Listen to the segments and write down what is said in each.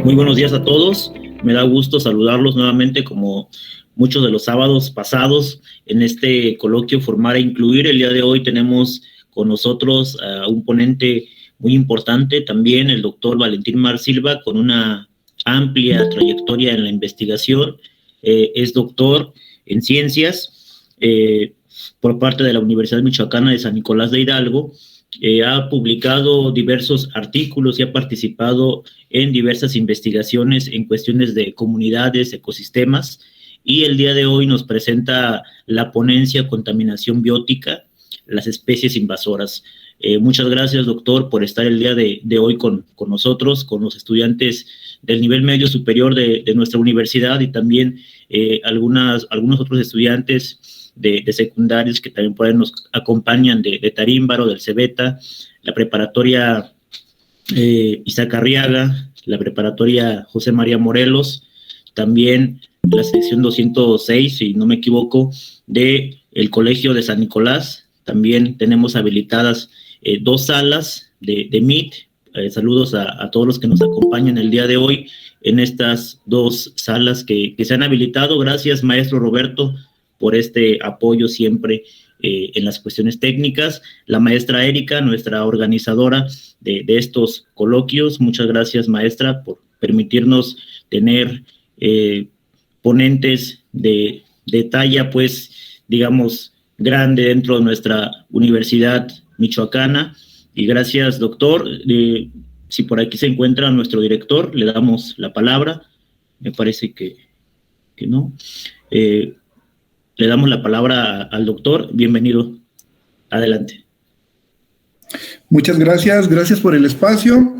Muy buenos días a todos. Me da gusto saludarlos nuevamente como muchos de los sábados pasados en este coloquio Formar e Incluir. El día de hoy tenemos con nosotros a un ponente muy importante también, el doctor Valentín Mar Silva, con una amplia trayectoria en la investigación. Es doctor en ciencias por parte de la Universidad Michoacana de San Nicolás de Hidalgo. Ha publicado diversos artículos y ha participado en diversas investigaciones en cuestiones de comunidades, ecosistemas, y el día de hoy nos presenta la ponencia Contaminación Biótica, las especies invasoras. Muchas gracias, doctor, por estar el día de hoy con nosotros, con los estudiantes del nivel medio superior de nuestra universidad y también algunos otros estudiantes de secundarios que también por ahí nos acompañan de Tarímbaro, del Cebeta, la preparatoria Isaac Arriaga, la preparatoria José María Morelos, también la sección 206, si no me equivoco, del Colegio de San Nicolás. También tenemos habilitadas 2 salas de MIT. Saludos a todos los que nos acompañan el día de hoy en estas 2 salas que se han habilitado. Gracias, maestro Roberto, por este apoyo siempre en las cuestiones técnicas. La maestra Erika, nuestra organizadora de estos coloquios. Muchas gracias, maestra, por permitirnos tener ponentes de talla, pues, digamos, grande dentro de nuestra universidad michoacana. Y gracias, doctor. Si por aquí se encuentra nuestro director, le damos la palabra. Me parece que no. Le damos la palabra al doctor. Bienvenido. Adelante. Muchas gracias por el espacio.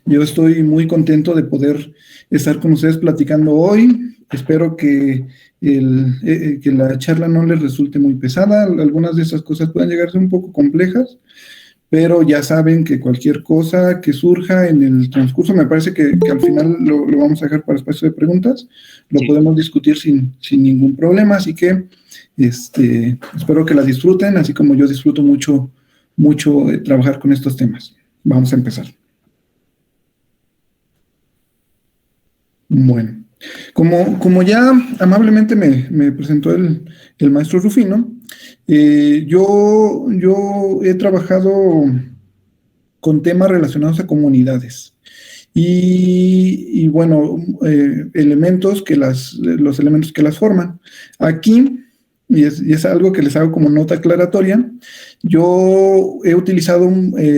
Yo estoy muy contento de poder estar con ustedes platicando hoy. Espero que la charla no les resulte muy pesada. Algunas de esas cosas pueden llegar a ser un poco complejas, pero ya saben que cualquier cosa que surja en el transcurso, me parece que al final lo vamos a dejar para espacio de preguntas, lo podemos discutir sin ningún problema, así que espero que la disfruten, así como yo disfruto mucho trabajar con estos temas. Vamos a empezar. Bueno, como ya amablemente me presentó el maestro Rufino, yo he trabajado con temas relacionados a comunidades y bueno, elementos los elementos que las forman. Aquí, y es algo que les hago como nota aclaratoria, yo he utilizado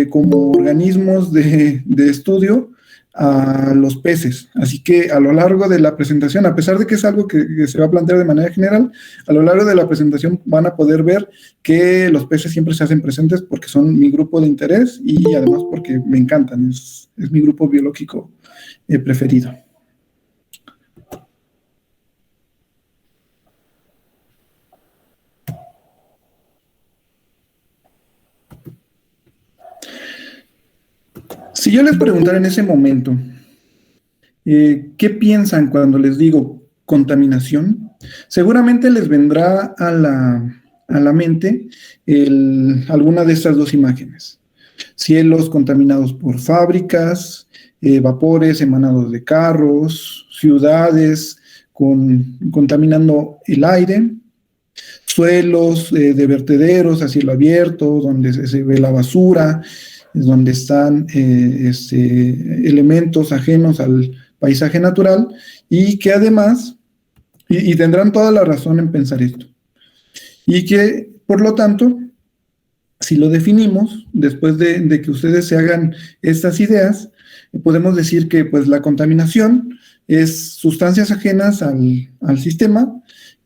como organismos de estudio a los peces, así que a lo largo de la presentación, a pesar de que es algo que se va a plantear de manera general, a lo largo de la presentación van a poder ver que los peces siempre se hacen presentes porque son mi grupo de interés y además porque me encantan, es mi grupo biológico preferido. Si yo les preguntara en ese momento, ¿qué piensan cuando les digo contaminación? Seguramente les vendrá a la mente alguna de estas 2 imágenes. Cielos contaminados por fábricas, vapores emanados de carros, ciudades contaminando el aire, suelos de vertederos a cielo abierto, donde se ve la basura, donde están elementos ajenos al paisaje natural y que además, y tendrán toda la razón en pensar esto, y que por lo tanto, si lo definimos, después de que ustedes se hagan estas ideas, podemos decir que pues la contaminación es sustancias ajenas al sistema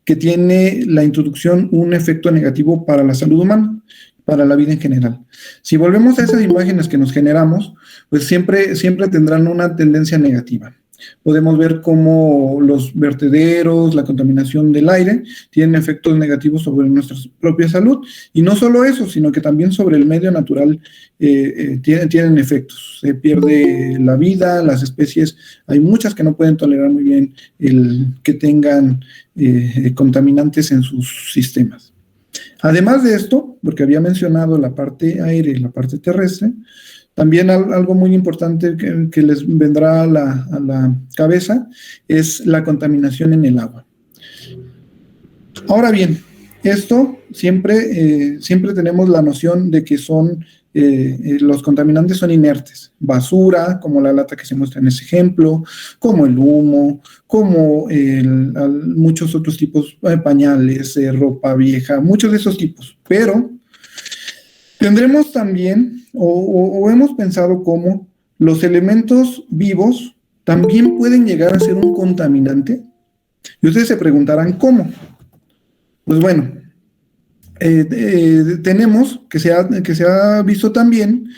que tiene la introducción un efecto negativo para la salud humana, para la vida en general. Si volvemos a esas imágenes que nos generamos, pues siempre tendrán una tendencia negativa. Podemos ver cómo los vertederos, la contaminación del aire, tienen efectos negativos sobre nuestra propia salud, y no solo eso, sino que también sobre el medio natural tienen efectos. Se pierde la vida, las especies, hay muchas que no pueden tolerar muy bien el que tengan contaminantes en sus sistemas. Además de esto, porque había mencionado la parte aérea y la parte terrestre, También algo muy importante que les vendrá a la cabeza es la contaminación en el agua. Ahora bien, esto siempre tenemos la noción de que los contaminantes son inertes. Basura, como la lata que se muestra en ese ejemplo, como el humo, como muchos otros tipos, pañales, ropa vieja, muchos de esos tipos. Pero tendremos también, o hemos pensado cómo los elementos vivos también pueden llegar a ser un contaminante. Y ustedes se preguntarán, ¿cómo? Pues bueno, tenemos que se ha visto también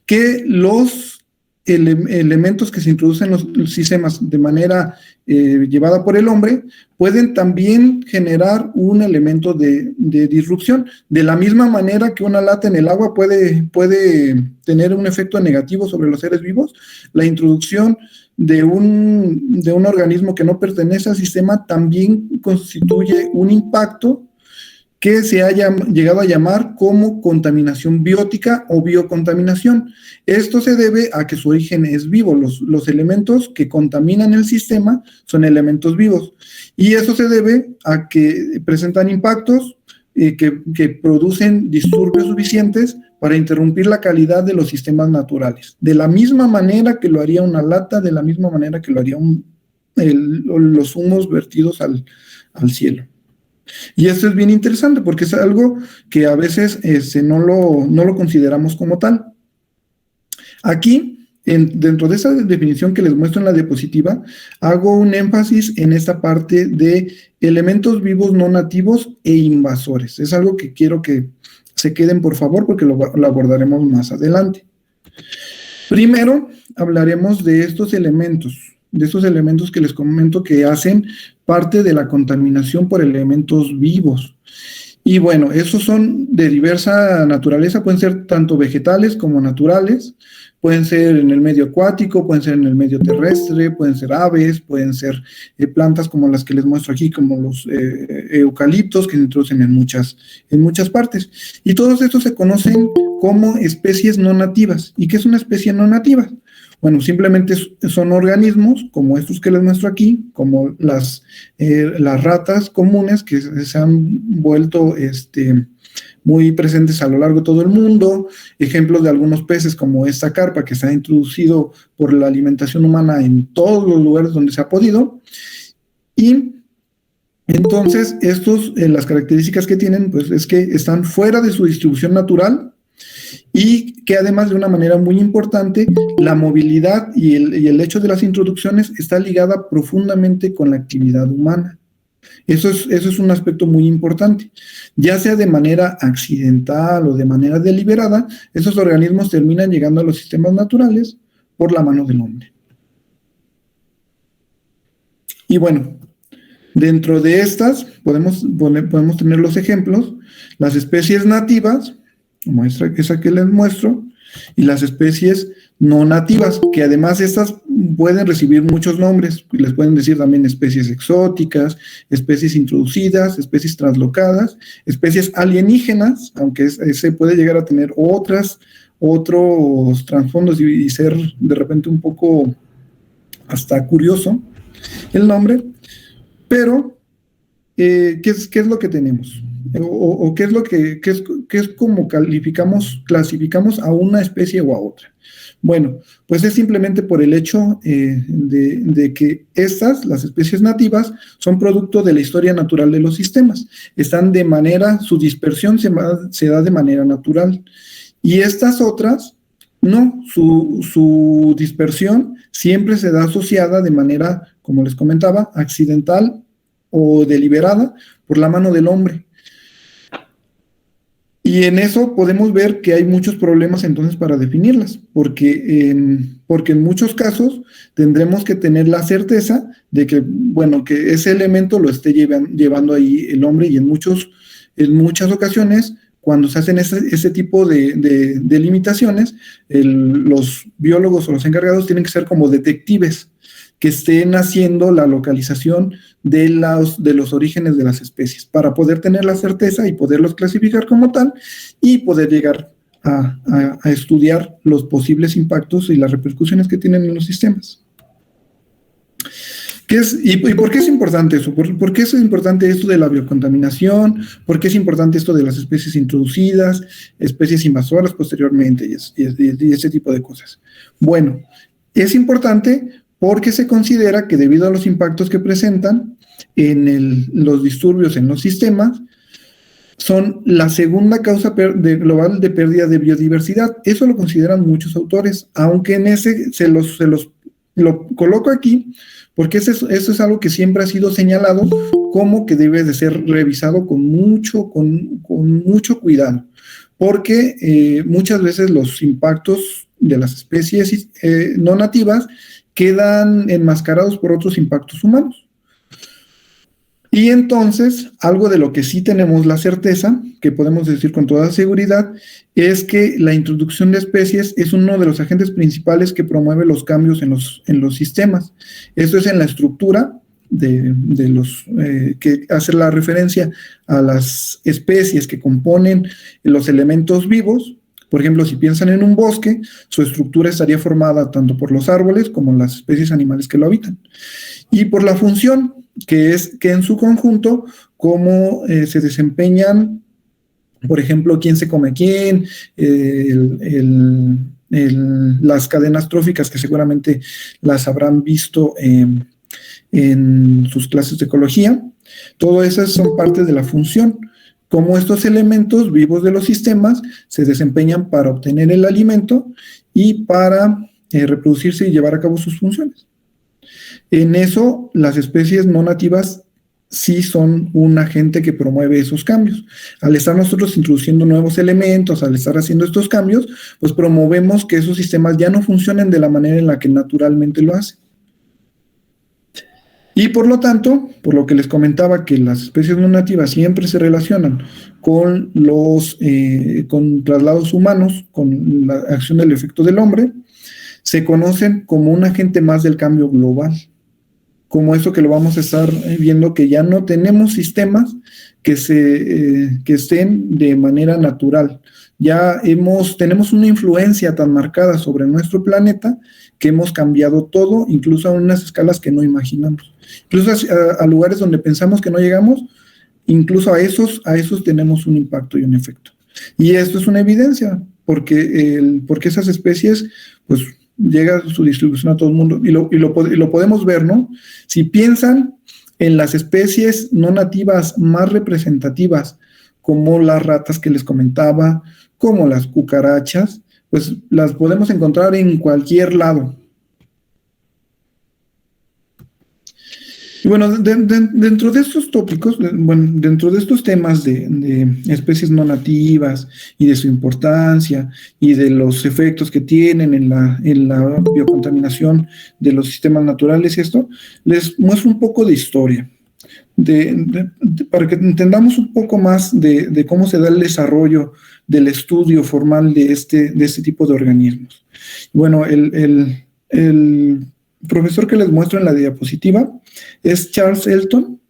que los elementos que se introducen en los sistemas de manera llevada por el hombre pueden también generar un elemento de disrupción. De la misma manera que una lata en el agua puede tener un efecto negativo sobre los seres vivos, la introducción de un organismo que no pertenece al sistema también constituye un impacto que se haya llegado a llamar como contaminación biótica o biocontaminación. Esto se debe a que su origen es vivo. Los elementos que contaminan el sistema son elementos vivos. Y eso se debe a que presentan impactos que producen disturbios suficientes para interrumpir la calidad de los sistemas naturales. De la misma manera que lo haría una lata, de la misma manera que lo haría los humos vertidos al cielo. Y esto es bien interesante porque es algo que a veces no lo consideramos como tal. Aquí, dentro de esa definición que les muestro en la diapositiva, hago un énfasis en esta parte de elementos vivos no nativos e invasores. Es algo que quiero que se queden, por favor, porque lo abordaremos más adelante. Primero, hablaremos de estos elementos que les comento que hacen parte de la contaminación por elementos vivos. Y bueno, esos son de diversa naturaleza, pueden ser tanto vegetales como naturales, pueden ser en el medio acuático, pueden ser en el medio terrestre, pueden ser aves, pueden ser plantas como las que les muestro aquí, como los eucaliptos que se introducen en muchas partes. Y todos estos se conocen como especies no nativas. ¿Y qué es una especie no nativa? Bueno, simplemente son organismos como estos que les muestro aquí, como las ratas comunes que se han vuelto muy presentes a lo largo de todo el mundo, ejemplos de algunos peces como esta carpa que se ha introducido por la alimentación humana en todos los lugares donde se ha podido. Y entonces las características que tienen pues es que están fuera de su distribución natural, y que además de una manera muy importante, la movilidad y el hecho de las introducciones está ligada profundamente con la actividad humana. Eso es un aspecto muy importante. Ya sea de manera accidental o de manera deliberada, esos organismos terminan llegando a los sistemas naturales por la mano del hombre. Y bueno, dentro de estas podemos tener los ejemplos, las especies nativas, como esa que les muestro, y las especies no nativas, que además estas pueden recibir muchos nombres, les pueden decir también especies exóticas, especies introducidas, especies translocadas, especies alienígenas, aunque ese puede llegar a tener otros trasfondos y ser de repente un poco hasta curioso el nombre, pero ¿qué es lo que tenemos? O qué es como clasificamos a una especie o a otra. Bueno, pues es simplemente por el hecho de que las especies nativas, son producto de la historia natural de los sistemas. Su dispersión se da de manera natural. Y estas otras, no, su dispersión siempre se da asociada de manera, como les comentaba, accidental o deliberada por la mano del hombre. Y en eso podemos ver que hay muchos problemas entonces para definirlas, porque en muchos casos tendremos que tener la certeza de que, bueno, que ese elemento lo esté llevando ahí el hombre, y en muchas ocasiones, cuando se hacen ese tipo de limitaciones, los biólogos o los encargados tienen que ser como detectives que estén haciendo la localización de los orígenes de las especies, para poder tener la certeza y poderlos clasificar como tal, y poder llegar a estudiar los posibles impactos y las repercusiones que tienen en los sistemas. ¿Y por qué es importante eso? ¿Por qué es importante esto de la biocontaminación? ¿Por qué es importante esto de las especies introducidas, especies invasoras posteriormente y ese tipo de cosas? Bueno, es importante porque se considera que debido a los impactos que presentan en los disturbios en los sistemas, son la segunda causa global de pérdida de biodiversidad. Eso lo consideran muchos autores, aunque en ese lo coloco aquí porque eso es algo que siempre ha sido señalado como que debe de ser revisado con mucho cuidado, porque muchas veces los impactos de las especies no nativas quedan enmascarados por otros impactos humanos. Y entonces, algo de lo que sí tenemos la certeza, que podemos decir con toda seguridad, es que la introducción de especies es uno de los agentes principales que promueve los cambios en los sistemas. Esto es en la estructura de los que hace la referencia a las especies que componen los elementos vivos. Por ejemplo, si piensan en un bosque, su estructura estaría formada tanto por los árboles como las especies animales que lo habitan. Y por la función, que es que en su conjunto, cómo se desempeñan, por ejemplo, quién se come quién, las cadenas tróficas, que seguramente las habrán visto en sus clases de ecología. Todas esas son parte de la función, cómo estos elementos vivos de los sistemas se desempeñan para obtener el alimento y para reproducirse y llevar a cabo sus funciones. En eso, las especies no nativas sí son un agente que promueve esos cambios. Al estar nosotros introduciendo nuevos elementos, al estar haciendo estos cambios, pues promovemos que esos sistemas ya no funcionen de la manera en la que naturalmente lo hacen. Y por lo tanto, por lo que les comentaba que las especies no nativas siempre se relacionan con con traslados humanos, con la acción del efecto del hombre, se conocen como un agente más del cambio global. Como eso que lo vamos a estar viendo, que ya no tenemos sistemas que estén de manera natural. Ya tenemos una influencia tan marcada sobre nuestro planeta que hemos cambiado todo, incluso a unas escalas que no imaginamos. Incluso a lugares donde pensamos que no llegamos, incluso a esos tenemos un impacto y un efecto. Y esto es una evidencia, porque esas especies, pues, llega su distribución a todo el mundo y lo podemos ver, ¿no? Si piensan en las especies no nativas más representativas, como las ratas que les comentaba, como las cucarachas, pues las podemos encontrar en cualquier lado. Y bueno, dentro de estos tópicos, dentro de estos temas de especies no nativas y de su importancia y de los efectos que tienen en la biocontaminación de los sistemas naturales, les muestro un poco de historia, para que entendamos un poco más de cómo se da el desarrollo del estudio formal de este tipo de organismos. Bueno, el profesor que les muestro en la diapositiva es Charles Elton.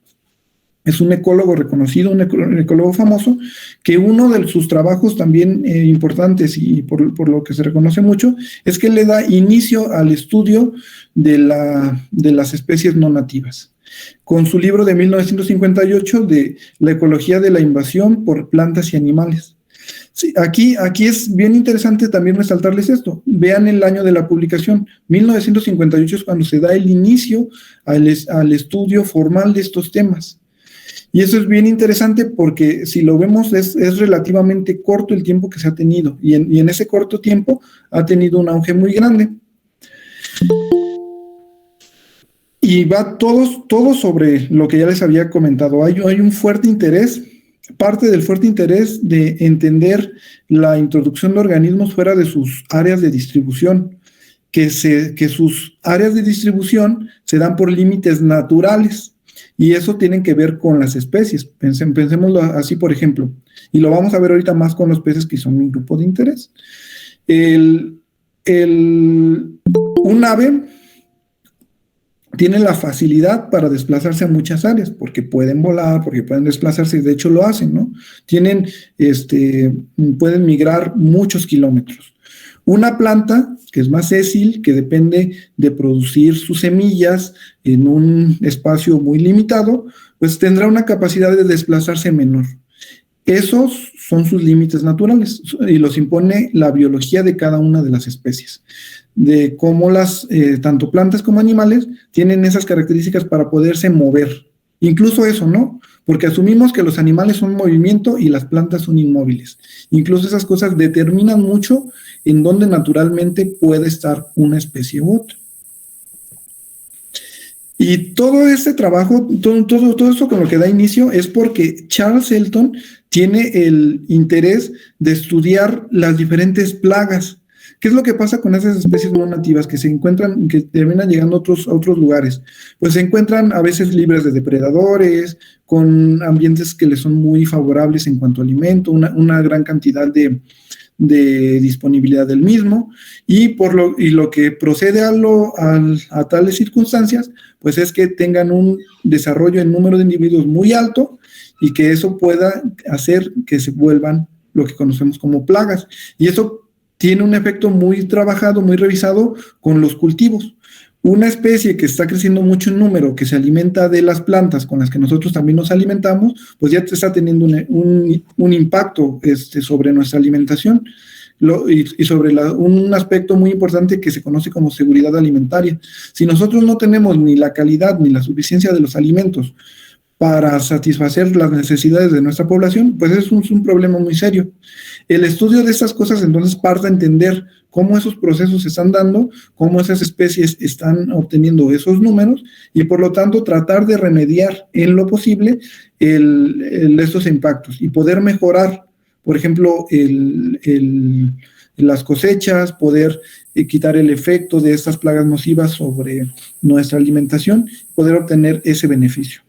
Es un ecólogo reconocido, un ecólogo famoso, que uno de sus trabajos también importantes y por lo que se reconoce mucho, es que le da inicio al estudio de las especies no nativas, con su libro de 1958 de La ecología de la invasión por plantas y animales. Sí, aquí es bien interesante también resaltarles esto. Vean el año de la publicación. 1958 es cuando se da el inicio al estudio formal de estos temas. Y eso es bien interesante porque si lo vemos es relativamente corto el tiempo que se ha tenido. Y en ese corto tiempo ha tenido un auge muy grande. Y va todo sobre lo que ya les había comentado. Hay un fuerte interés. Parte del fuerte interés de entender la introducción de organismos fuera de sus áreas de distribución, que sus áreas de distribución se dan por límites naturales, y eso tiene que ver con las especies. Pensémoslo así, por ejemplo, y lo vamos a ver ahorita más con los peces, que son un grupo de interés. Un ave tienen la facilidad para desplazarse a muchas áreas, porque pueden volar, porque pueden desplazarse, y de hecho lo hacen, ¿no? Pueden migrar muchos kilómetros. Una planta que es más sésil, que depende de producir sus semillas en un espacio muy limitado, pues tendrá una capacidad de desplazarse menor. Esos son sus límites naturales y los impone la biología de cada una de las especies, de cómo tanto plantas como animales tienen esas características para poderse mover. Incluso eso, ¿no? Porque asumimos que los animales son movimiento y las plantas son inmóviles. Incluso esas cosas determinan mucho en dónde naturalmente puede estar una especie u otra. Y todo este trabajo, todo eso con lo que da inicio es porque Charles Elton tiene el interés de estudiar las diferentes plagas. ¿Qué es lo que pasa con esas especies no nativas que se encuentran, que terminan llegando a otros lugares? Pues se encuentran a veces libres de depredadores, con ambientes que les son muy favorables en cuanto a alimento, una gran cantidad de disponibilidad del mismo, y lo que procede a tales circunstancias, pues es que tengan un desarrollo en número de individuos muy alto y que eso pueda hacer que se vuelvan lo que conocemos como plagas. Y eso tiene un efecto muy trabajado, muy revisado con los cultivos. Una especie que está creciendo mucho en número, que se alimenta de las plantas con las que nosotros también nos alimentamos, pues ya está teniendo un impacto sobre nuestra alimentación y sobre un aspecto muy importante que se conoce como seguridad alimentaria. Si nosotros no tenemos ni la calidad ni la suficiencia de los alimentos para satisfacer las necesidades de nuestra población, pues es un problema muy serio. El estudio de estas cosas entonces parte a entender cómo esos procesos se están dando, cómo esas especies están obteniendo esos números y por lo tanto tratar de remediar en lo posible estos impactos y poder mejorar, por ejemplo, las cosechas, poder quitar el efecto de estas plagas nocivas sobre nuestra alimentación, poder obtener ese beneficio.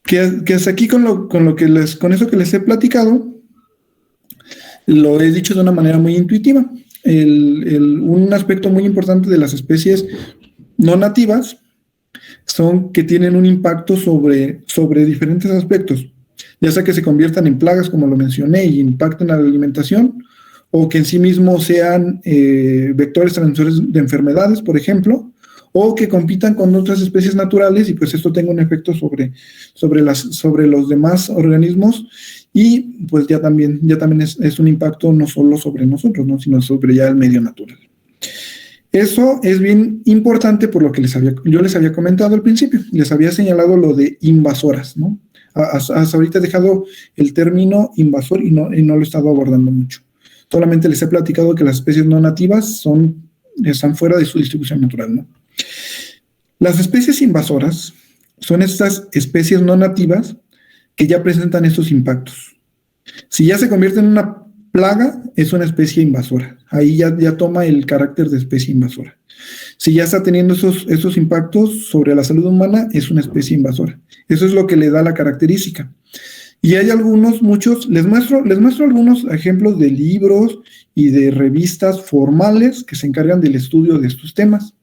Que hasta aquí con eso que les he platicado, lo he dicho de una manera muy intuitiva. Un aspecto muy importante de las especies no nativas son que tienen un impacto sobre diferentes aspectos, ya sea que se conviertan en plagas, como lo mencioné, y impacten a la alimentación, o que en sí mismos sean vectores transmisores de enfermedades, por ejemplo, o que compitan con otras especies naturales y pues esto tenga un efecto sobre los demás organismos y pues ya también es un impacto no solo sobre nosotros, ¿no? Sino sobre ya el medio natural. Eso es bien importante por lo que yo les había comentado al principio, les había señalado lo de invasoras, ¿no? Hasta ahorita he dejado el término invasor y no lo he estado abordando mucho. Solamente les he platicado que las especies no nativas están fuera de su distribución natural, ¿no? Las especies invasoras son estas especies no nativas que ya presentan estos impactos. Si ya se convierte en una plaga, es una especie invasora. Ahí ya toma el carácter de especie invasora. Si ya está teniendo esos impactos sobre la salud humana, es una especie invasora. Eso es lo que le da la característica. Y hay muchos, les muestro algunos ejemplos de libros y de revistas formales que se encargan del estudio de estos temas.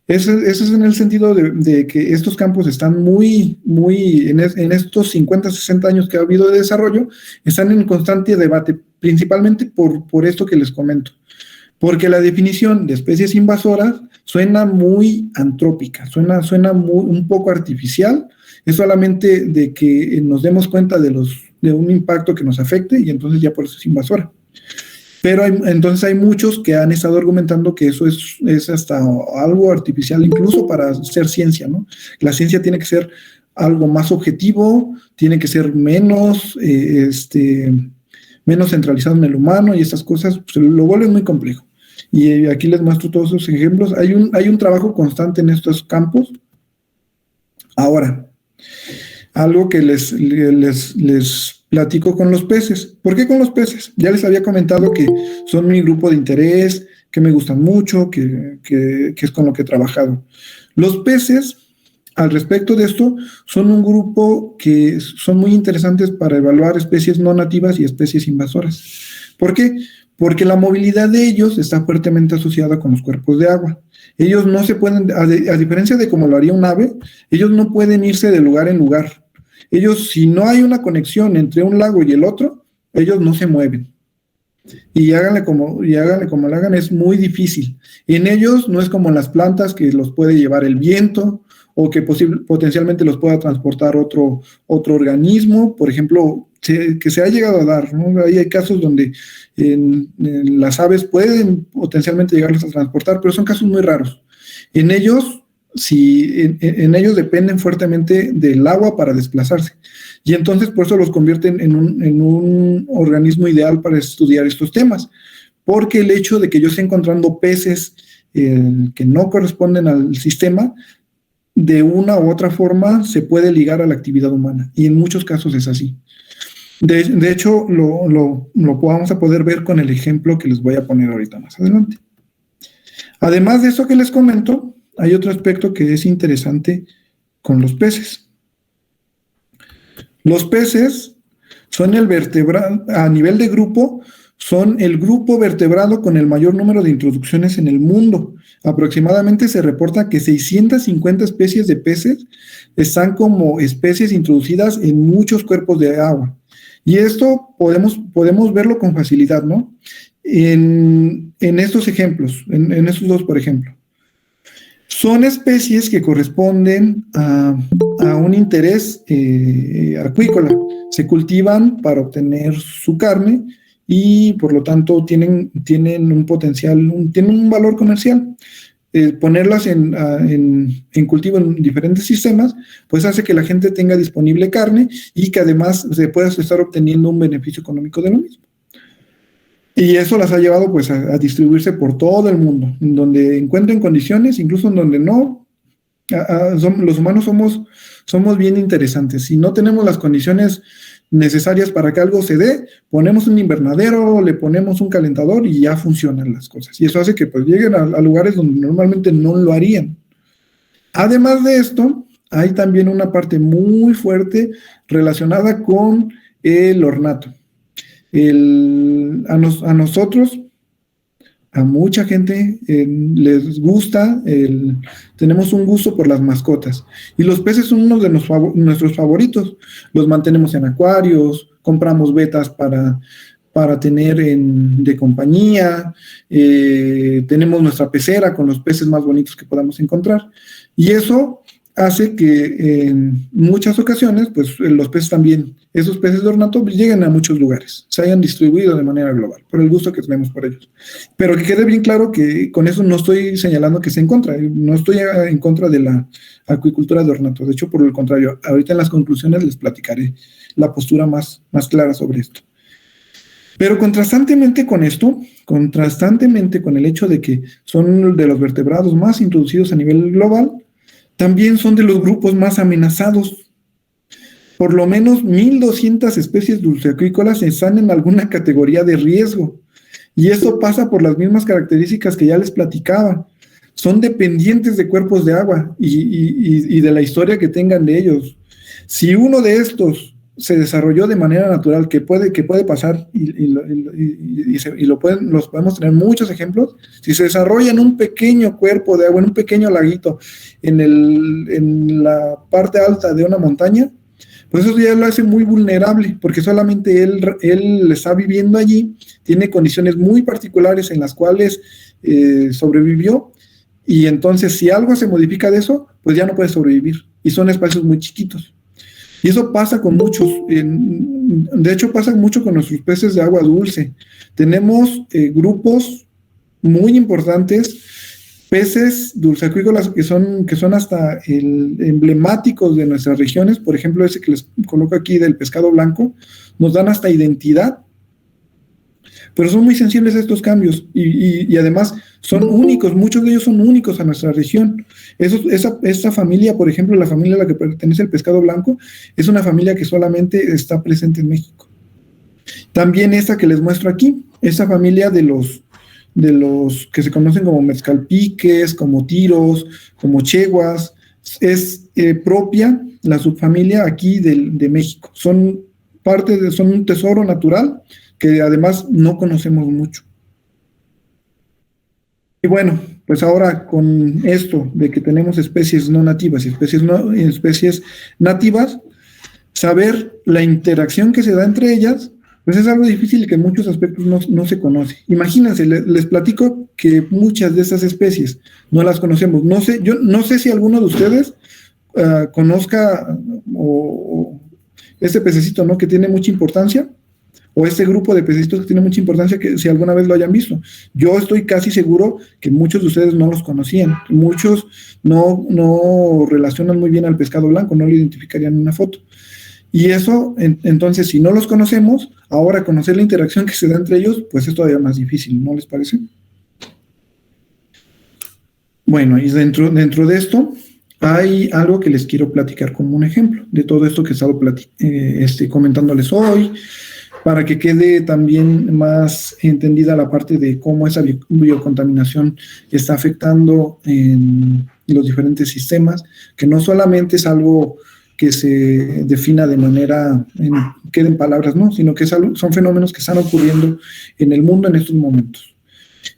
Eso es en el sentido de que estos campos están muy en estos 50, 60 años que ha habido de desarrollo, están en constante debate, principalmente por esto que les comento. Porque la definición de especies invasoras suena muy antrópica, suena un poco artificial, es solamente de que nos demos cuenta de un impacto que nos afecte y entonces ya por eso es invasora. Pero entonces hay muchos que han estado argumentando que eso es hasta algo artificial, incluso para ser ciencia, ¿no? La ciencia tiene que ser algo más objetivo, tiene que ser menos centralizado en el humano y estas cosas pues, lo vuelven muy complejo. Y aquí les muestro todos esos ejemplos. Hay un trabajo constante en estos campos. Ahora, algo que les platico con los peces. ¿Por qué con los peces? Ya les había comentado que son mi grupo de interés, que me gustan mucho, que es con lo que he trabajado. Los peces, al respecto de esto, son un grupo que son muy interesantes para evaluar especies no nativas y especies invasoras. ¿Por qué? porque la movilidad de ellos está fuertemente asociada con los cuerpos de agua. Ellos no se pueden, a diferencia de como lo haría un ave, ellos no pueden irse de lugar en lugar. Ellos, si no hay una conexión entre un lago y el otro, ellos no se mueven. Y háganle como le hagan, es muy difícil. En ellos no es como en las plantas, que los puede llevar el viento o que potencialmente los pueda transportar otro organismo. Por ejemplo, que se ha llegado a dar, ¿no? Ahí hay casos donde las aves pueden potencialmente llegarlos a transportar, pero son casos muy raros. En ellos, en ellos dependen fuertemente del agua para desplazarse. Y entonces por eso los convierten en un organismo ideal para estudiar estos temas, porque el hecho de que yo esté encontrando peces que no corresponden al sistema, de una u otra forma se puede ligar a la actividad humana, y en muchos casos es así. De hecho, lo vamos a poder ver con el ejemplo que les voy a poner ahorita más adelante. Además de eso que les comento, hay otro aspecto que es interesante con los peces. Los peces son a nivel de grupo, son el grupo vertebrado con el mayor número de introducciones en el mundo. Aproximadamente se reporta que 650 especies de peces están como especies introducidas en muchos cuerpos de agua. Y esto podemos verlo con facilidad, ¿no? En estos ejemplos, en estos dos, por ejemplo. Son especies que corresponden a un interés acuícola. Se cultivan para obtener su carne y por lo tanto tienen un potencial, tienen un valor comercial. Ponerlas en cultivo en diferentes sistemas, pues hace que la gente tenga disponible carne y que además se pueda estar obteniendo un beneficio económico de lo mismo. Y eso las ha llevado pues a distribuirse por todo el mundo, en donde encuentren condiciones, incluso en donde no. Los humanos somos bien interesantes. Si no tenemos las condiciones necesarias para que algo se dé, ponemos un invernadero, le ponemos un calentador y ya funcionan las cosas. Y eso hace que pues lleguen a lugares donde normalmente no lo harían. Además de esto, hay también una parte muy fuerte relacionada con el ornato. A nosotros, a mucha gente les gusta, tenemos un gusto por las mascotas, y los peces son uno de nuestros favoritos. Los mantenemos en acuarios, compramos vetas para tener de compañía, tenemos nuestra pecera con los peces más bonitos que podamos encontrar, y eso hace que en muchas ocasiones, pues los peces también, esos peces de ornato, lleguen a muchos lugares, se hayan distribuido de manera global, por el gusto que tenemos por ellos. Pero que quede bien claro que con eso no estoy señalando que esté en contra, no estoy en contra de la acuicultura de ornato. De hecho, por el contrario, ahorita en las conclusiones les platicaré la postura más clara sobre esto. Pero contrastantemente con esto, contrastantemente con el hecho de que son de los vertebrados más introducidos a nivel global, también son de los grupos más amenazados. Por lo menos 1,200 especies dulceacuícolas están en alguna categoría de riesgo. Y eso pasa por las mismas características que ya les platicaba. Son dependientes de cuerpos de agua y de la historia que tengan de ellos. Si uno de estos se desarrolló de manera natural, que puede pasar, los podemos tener muchos ejemplos. Si se desarrolla en un pequeño cuerpo de agua, en un pequeño laguito, en la parte alta de una montaña, pues eso ya lo hace muy vulnerable, porque solamente él está viviendo allí, tiene condiciones muy particulares en las cuales sobrevivió, y entonces si algo se modifica de eso, pues ya no puede sobrevivir, y son espacios muy chiquitos. Y eso pasa con muchos, de hecho pasa mucho con nuestros peces de agua dulce. Tenemos grupos muy importantes, peces dulceacuícolas que son hasta emblemáticos de nuestras regiones. Por ejemplo, ese que les coloco aquí del pescado blanco, nos dan hasta identidad, pero son muy sensibles a estos cambios y además son únicos, muchos de ellos son únicos a nuestra región. Esa familia, por ejemplo, la familia a la que pertenece el pescado blanco, es una familia que solamente está presente en México. También esta que les muestro aquí, esa familia de los que se conocen como mezcalpiques, como tiros, como cheguas, es propia la subfamilia aquí de México. Son un tesoro natural que además no conocemos mucho. Y bueno, pues ahora con esto de que tenemos especies no nativas y especies nativas, saber la interacción que se da entre ellas, pues es algo difícil y que en muchos aspectos no se conoce. Imagínense, les platico que muchas de esas especies no las conocemos. Yo no sé si alguno de ustedes conozca o este pececito, ¿no? Que tiene mucha importancia, o este grupo de pececitos que tiene mucha importancia, que si alguna vez lo hayan visto. Yo estoy casi seguro que muchos de ustedes no los conocían. Muchos no relacionan muy bien al pescado blanco, no lo identificarían en una foto. Y eso, entonces, si no los conocemos, ahora conocer la interacción que se da entre ellos, pues es todavía más difícil, ¿no les parece? Bueno, y dentro de esto, hay algo que les quiero platicar como un ejemplo de todo esto que he estado comentándoles hoy, para que quede también más entendida la parte de cómo esa biocontaminación está afectando en los diferentes sistemas, que no solamente es algo que se defina de manera, queden palabras, ¿no? Sino que son fenómenos que están ocurriendo en el mundo en estos momentos.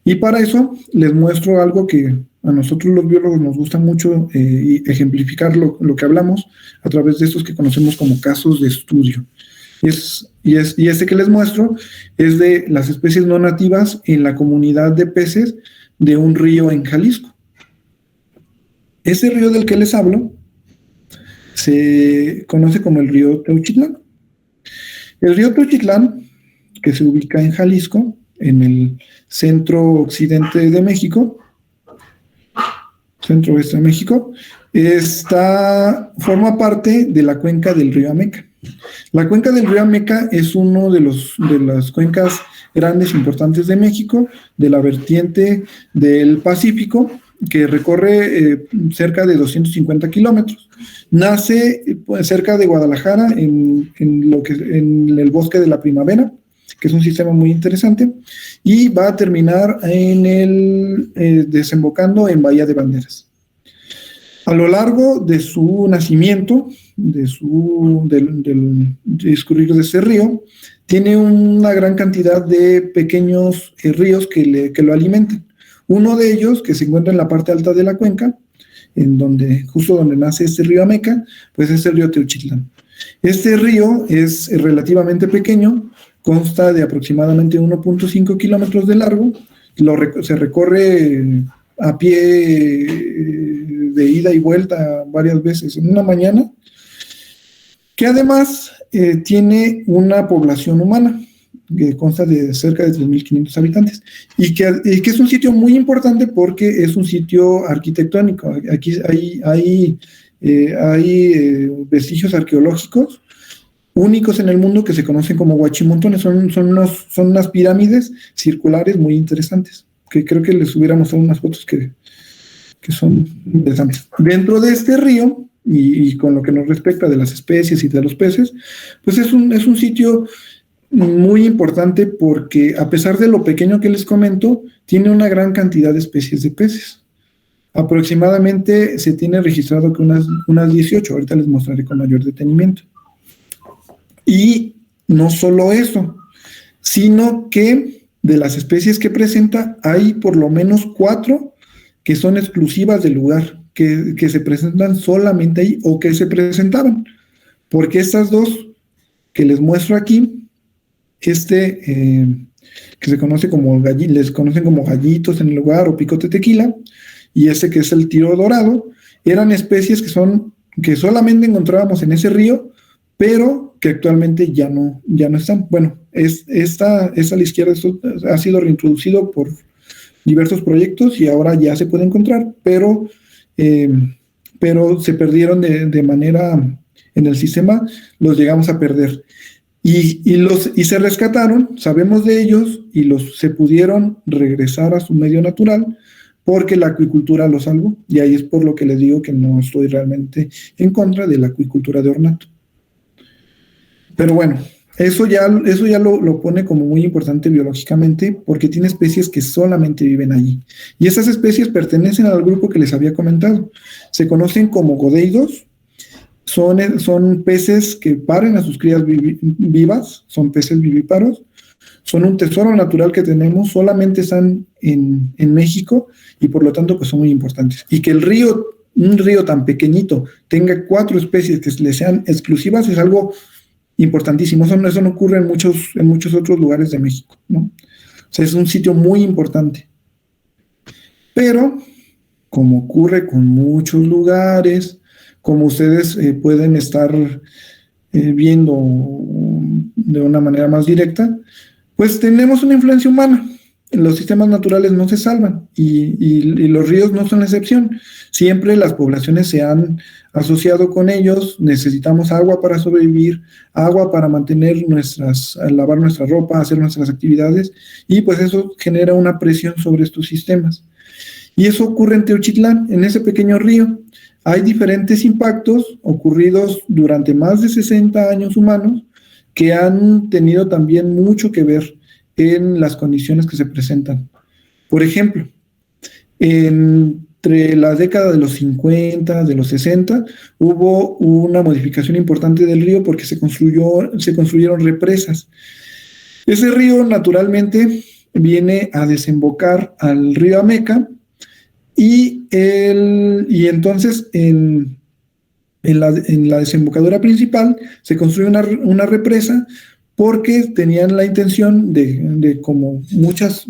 Y para eso les muestro algo que a nosotros los biólogos nos gusta mucho ejemplificar lo que hablamos a través de estos que conocemos como casos de estudio. Y este que les muestro es de las especies no nativas en la comunidad de peces de un río en Jalisco. Ese río del que les hablo se conoce como el río Teuchitlán. El río Teuchitlán, que se ubica en Jalisco, en el centro occidente de México, centro oeste de México, forma parte de la cuenca del río Ameca. La cuenca del río Ameca es uno de las cuencas grandes importantes de México, de la vertiente del Pacífico, que recorre cerca de 250 kilómetros. Nace cerca de Guadalajara, en el bosque de la Primavera, que es un sistema muy interesante, y va a terminar desembocando en Bahía de Banderas. A lo largo de su nacimiento, del discurrir de ese río, tiene una gran cantidad de pequeños ríos que lo alimentan. Uno de ellos, que se encuentra en la parte alta de la cuenca, justo donde nace este río Ameca, pues es el río Teuchitlán. Este río es relativamente pequeño, consta de aproximadamente 1.5 kilómetros de largo, se recorre a pie de ida y vuelta varias veces en una mañana, que además tiene una población humana, que consta de cerca de 3.500 habitantes, y que es un sitio muy importante porque es un sitio arquitectónico. Aquí hay vestigios arqueológicos únicos en el mundo que se conocen como huachimontones. Son unas pirámides circulares muy interesantes, que creo que les hubiera mostrado unas fotos que son interesantes. Dentro de este río, y con lo que nos respecta de las especies y de los peces, pues es un sitio muy importante porque, a pesar de lo pequeño que les comento, tiene una gran cantidad de especies de peces. Aproximadamente se tiene registrado que unas 18, ahorita les mostraré con mayor detenimiento. Y no solo eso, sino que de las especies que presenta, hay por lo menos 4 que son exclusivas del lugar, que se presentan solamente ahí, o que se presentaban, porque estas 2 que les muestro aquí, que se conoce les conocen como gallitos en el lugar, o picote tequila, y que es el tiro dorado, eran especies que solamente encontrábamos en ese río, pero que actualmente ya no están. Bueno, esta a la izquierda, esto ha sido reintroducido por diversos proyectos y ahora ya se puede encontrar, pero se perdieron de manera, en el sistema los llegamos a perder. Y se rescataron, sabemos de ellos, y se pudieron regresar a su medio natural porque la acuicultura los salvó. Y ahí es por lo que les digo que no estoy realmente en contra de la acuicultura de ornato. Pero bueno, eso ya lo pone como muy importante biológicamente, porque tiene especies que solamente viven allí. Y esas especies pertenecen al grupo que les había comentado. Se conocen como godeidos. Son peces que paren a sus crías vivas, son peces vivíparos, son un tesoro natural que tenemos, solamente están en México y por lo tanto pues son muy importantes. Y que un río tan pequeñito tenga 4 especies que le sean exclusivas es algo importantísimo. Eso no ocurre en muchos otros lugares de México, ¿no? O sea, es un sitio muy importante. Pero, como ocurre con muchos lugares, como ustedes pueden estar viendo de una manera más directa, pues tenemos una influencia humana. Los sistemas naturales no se salvan y los ríos no son la excepción. Siempre las poblaciones se han asociado con ellos. Necesitamos agua para sobrevivir, agua para lavar nuestra ropa, hacer nuestras actividades, y pues eso genera una presión sobre estos sistemas. Y eso ocurre en Teochitlán, en ese pequeño río. Hay diferentes impactos ocurridos durante más de 60 años humanos que han tenido también mucho que ver en las condiciones que se presentan. Por ejemplo, entre la década de los 50, de los 60, hubo una modificación importante del río porque se construyeron represas. Ese río naturalmente viene a desembocar al río Ameca y entonces en la desembocadura principal se construye una represa porque tenían la intención de como muchas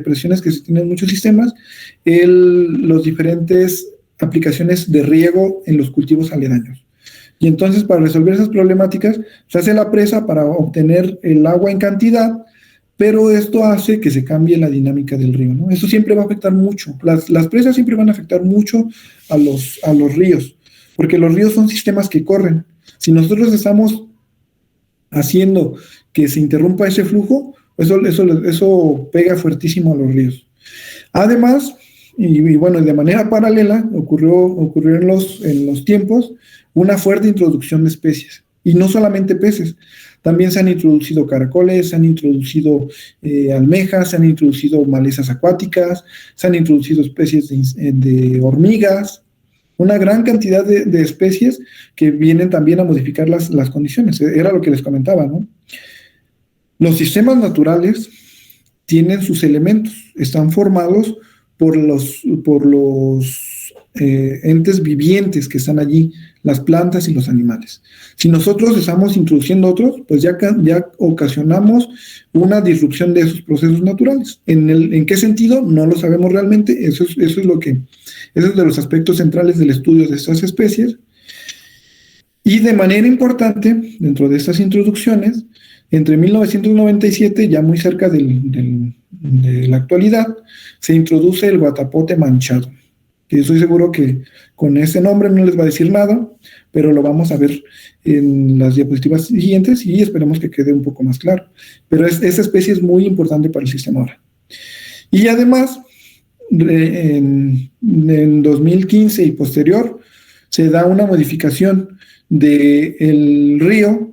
presiones que se tienen en muchos sistemas, los diferentes aplicaciones de riego en los cultivos aledaños. Y entonces, para resolver esas problemáticas, se hace la presa para obtener el agua en cantidad, pero esto hace que se cambie la dinámica del río, ¿no? Eso siempre va a afectar mucho. Las presas siempre van a afectar mucho a los ríos, porque los ríos son sistemas que corren. Si nosotros estamos haciendo que se interrumpa ese flujo, eso pega fuertísimo a los ríos. Además, y bueno, de manera paralela, ocurrió en los tiempos una fuerte introducción de especies, y no solamente peces. También se han introducido caracoles, se han introducido almejas, se han introducido malezas acuáticas, se han introducido especies de hormigas, una gran cantidad de especies que vienen también a modificar las condiciones. Era lo que les comentaba, ¿no? Los sistemas naturales tienen sus elementos, están formados por los entes vivientes que están allí, las plantas y los animales. Si nosotros estamos introduciendo otros, pues ya ocasionamos una disrupción de esos procesos naturales. ¿En qué sentido? No lo sabemos realmente. Eso es de los aspectos centrales del estudio de estas especies. Y de manera importante, dentro de estas introducciones, entre 1997, ya muy cerca de la actualidad, se introduce el guatapote manchado. Que estoy seguro que con ese nombre no les va a decir nada, pero lo vamos a ver en las diapositivas siguientes y esperemos que quede un poco más claro. Pero esa especie es muy importante para el sistema ahora. Y además, en 2015 y posterior, se da una modificación del río,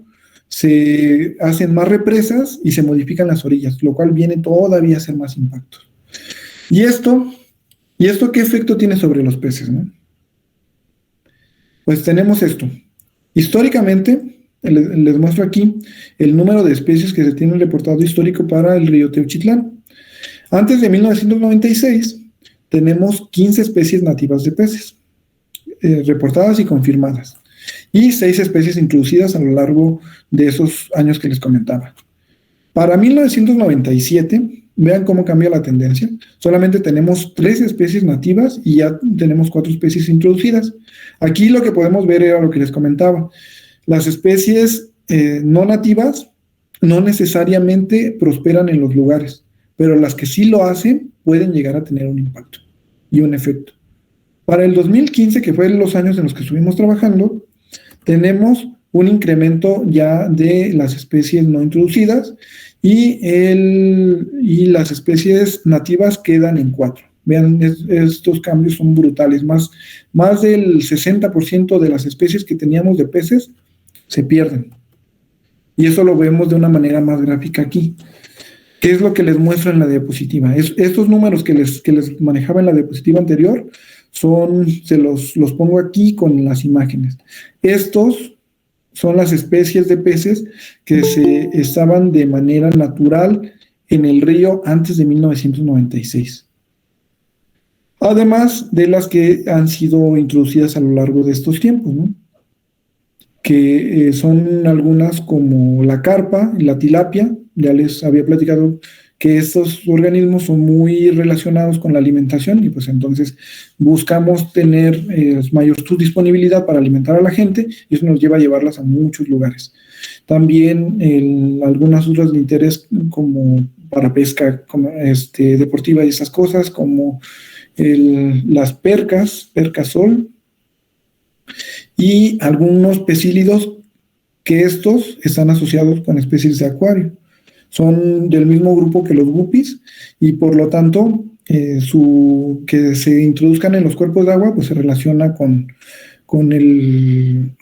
se hacen más represas y se modifican las orillas, lo cual viene todavía a hacer más impactos. ¿Y esto qué efecto tiene sobre los peces, no? Pues tenemos esto. Históricamente, les muestro aquí el número de especies que se tiene reportado histórico para el río Teochitlán. Antes de 1996, tenemos 15 especies nativas de peces, reportadas y confirmadas, y 6 especies introducidas a lo largo de esos años que les comentaba. Para 1997, vean cómo cambia la tendencia. Solamente tenemos 3 especies nativas y ya tenemos 4 especies introducidas. Aquí lo que podemos ver era lo que les comentaba. Las especies no nativas no necesariamente prosperan en los lugares, pero las que sí lo hacen pueden llegar a tener un impacto y un efecto. Para el 2015, que fue los años en los que estuvimos trabajando, tenemos un incremento ya de las especies no introducidas y las especies nativas quedan en 4. Vean, estos cambios son brutales. Más del 60% de las especies que teníamos de peces se pierden. Y eso lo vemos de una manera más gráfica aquí. ¿Qué es lo que les muestro en la diapositiva? Estos números que les manejaba en la diapositiva anterior se los pongo aquí con las imágenes. Estos son las especies de peces que estaban de manera natural en el río antes de 1996. Además de las que han sido introducidas a lo largo de estos tiempos, ¿no? Que son algunas como la carpa y la tilapia. Ya les había platicado que estos organismos son muy relacionados con la alimentación y pues entonces buscamos tener mayor su disponibilidad para alimentar a la gente y eso nos lleva a llevarlas a muchos lugares. También algunas otras de interés como para pesca deportiva y esas cosas, como las percas sol, y algunos pecílidos que estos están asociados con especies de acuario. Son del mismo grupo que los guppies y por lo tanto que se introduzcan en los cuerpos de agua pues se relaciona con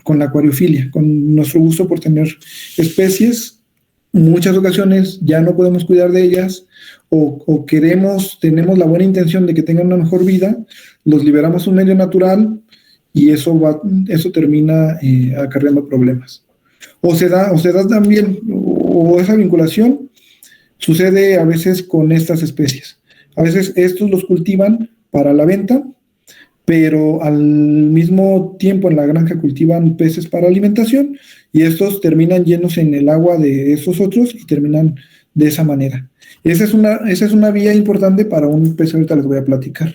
la acuariofilia, con nuestro gusto por tener especies. En muchas ocasiones ya no podemos cuidar de ellas o tenemos la buena intención de que tengan una mejor vida, los liberamos a un medio natural y eso termina acarreando problemas. O se da también, o esa vinculación sucede a veces con estas especies. A veces estos los cultivan para la venta, pero al mismo tiempo en la granja cultivan peces para alimentación y estos terminan llenos en el agua de esos otros y terminan de esa manera. Esa es una vía importante para un pez, ahorita les voy a platicar.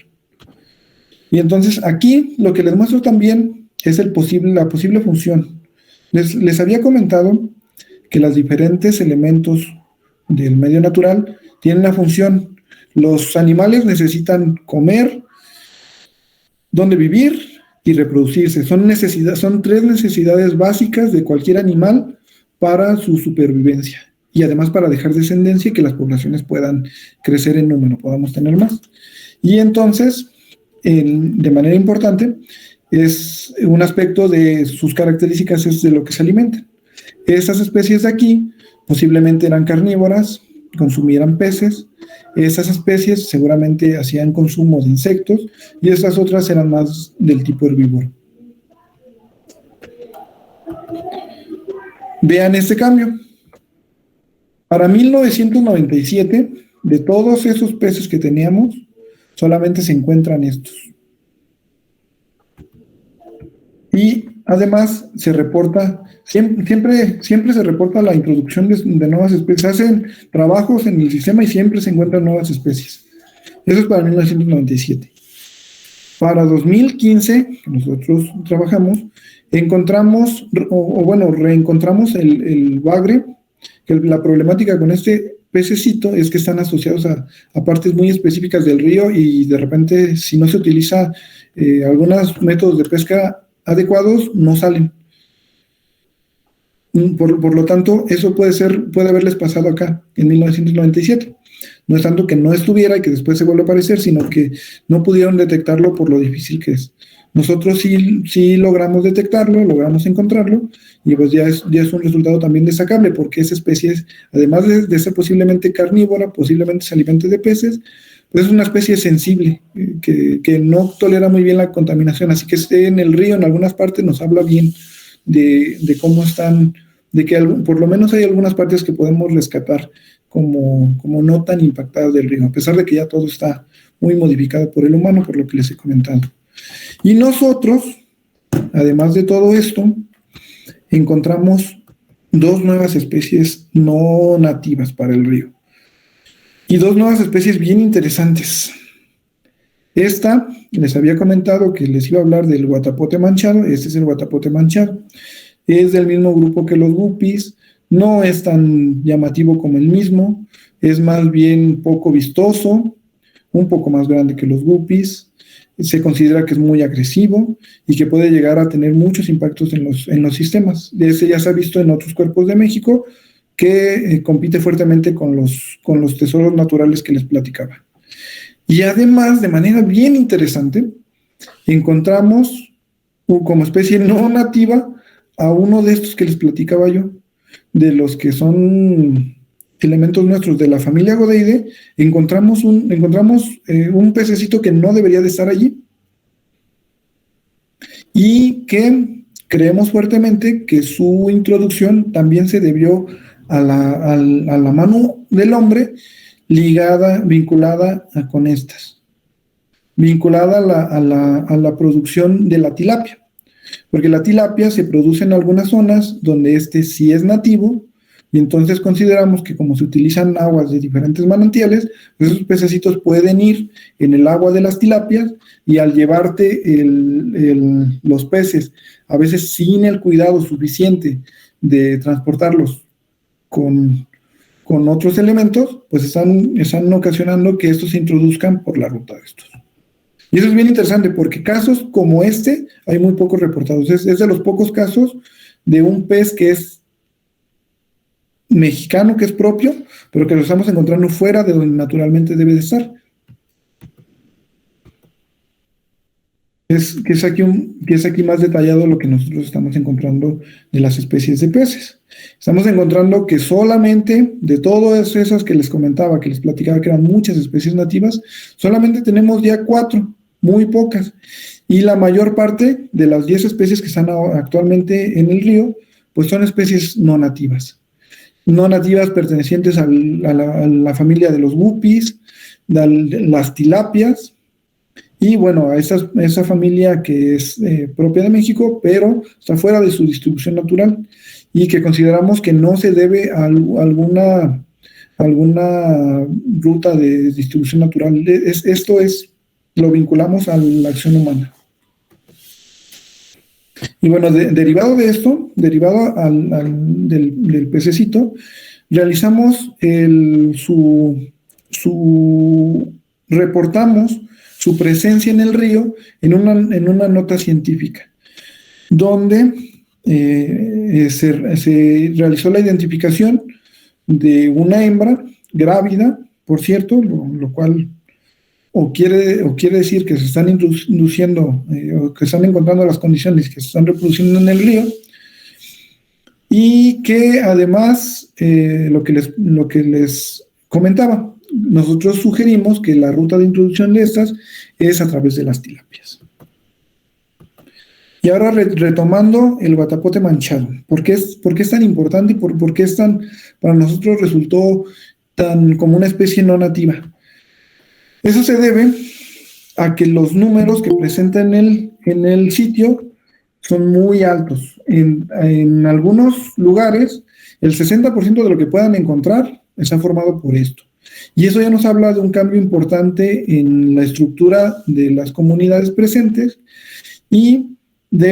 Y entonces aquí lo que les muestro también es la posible función. Les había comentado que los diferentes elementos del medio natural tienen una función. Los animales necesitan comer, dónde vivir y reproducirse. Son 3 necesidades básicas de cualquier animal para su supervivencia y además para dejar descendencia y que las poblaciones puedan crecer en número, podamos tener más. Y entonces, de manera importante, es un aspecto de sus características es de lo que se alimentan. Estas especies de aquí posiblemente eran carnívoras, consumieran peces. Estas especies seguramente hacían consumo de insectos y estas otras eran más del tipo herbívoro. Vean este cambio. Para 1997, de todos esos peces que teníamos, solamente se encuentran estos. Y además se reporta, siempre se reporta la introducción de nuevas especies. Se hacen trabajos en el sistema y siempre se encuentran nuevas especies. Eso es para 1997. Para 2015, que nosotros trabajamos, reencontramos el bagre, que la problemática con este pececito es que están asociados a partes muy específicas del río y de repente si no se utiliza algunos métodos de pesca adecuados, no salen. Por lo tanto, eso puede haberles pasado acá en 1997. No es tanto que no estuviera y que después se vuelva a aparecer, sino que no pudieron detectarlo por lo difícil que es. Nosotros sí logramos detectarlo, logramos encontrarlo, y pues ya es un resultado también destacable, porque esa especie, además de ser posiblemente carnívora, posiblemente se alimente de peces, pues es una especie sensible, que no tolera muy bien la contaminación, así que esté en el río en algunas partes nos habla bien de cómo están, de que por lo menos hay algunas partes que podemos rescatar como no tan impactadas del río, a pesar de que ya todo está muy modificado por el humano, por lo que les he comentado. Y nosotros, además de todo esto, encontramos 2 nuevas especies no nativas para el río. Y 2 nuevas especies bien interesantes. Esta, les había comentado que les iba a hablar del guatapote manchado. Este es el guatapote manchado. Es del mismo grupo que los guppies. No es tan llamativo como el mismo. Es más bien poco vistoso, un poco más grande que los guppies. Se considera que es muy agresivo y que puede llegar a tener muchos impactos en los sistemas. Ese ya se ha visto en otros cuerpos de México, que compite fuertemente con los tesoros naturales que les platicaba. Y además, de manera bien interesante, encontramos como especie no nativa a uno de estos que les platicaba yo, de los que son elementos nuestros de la familia Godeide. Encontramos un pececito que no debería de estar allí y que creemos fuertemente que su introducción también se debió a la mano del hombre vinculada con estas, vinculada a la producción de la tilapia, porque la tilapia se produce en algunas zonas donde sí es nativo, y entonces consideramos que como se utilizan aguas de diferentes manantiales, esos pececitos pueden ir en el agua de las tilapias, y al llevarte los peces, a veces sin el cuidado suficiente de transportarlos con otros elementos, pues están ocasionando que estos se introduzcan por la ruta de estos. Y eso es bien interesante, porque casos como este hay muy pocos reportados. Es de los pocos casos de un pez que es mexicano, que es propio, pero que lo estamos encontrando fuera de donde naturalmente debe de estar. Que es aquí más detallado lo que nosotros estamos encontrando de las especies de peces. Estamos encontrando que solamente de todas esas que les comentaba, que les platicaba que eran muchas especies nativas, solamente tenemos ya 4, muy pocas. Y la mayor parte de las 10 especies que están actualmente en el río, pues son especies no nativas. No nativas pertenecientes a la familia de los guppies, las tilapias, y bueno, a esa familia que es propia de México, pero está fuera de su distribución natural, y que consideramos que no se debe a alguna ruta de distribución natural. Lo vinculamos a la acción humana. Y bueno, derivado de esto, derivado del pececito, realizamos reportamos su presencia en el río en una nota científica, donde se realizó la identificación de una hembra grávida, por cierto, lo cual quiere decir que se están induciendo, o que están encontrando las condiciones que se están reproduciendo en el río, y que además, lo que les comentaba, nosotros sugerimos que la ruta de introducción de estas es a través de las tilapias. Y ahora retomando el guatapote manchado, ¿por qué es tan importante y por qué para nosotros resultó tan como una especie no nativa? Eso se debe a que los números que presenta en el sitio son muy altos. En algunos lugares, el 60% de lo que puedan encontrar está formado por esto. Y eso ya nos habla de un cambio importante en la estructura de las comunidades presentes y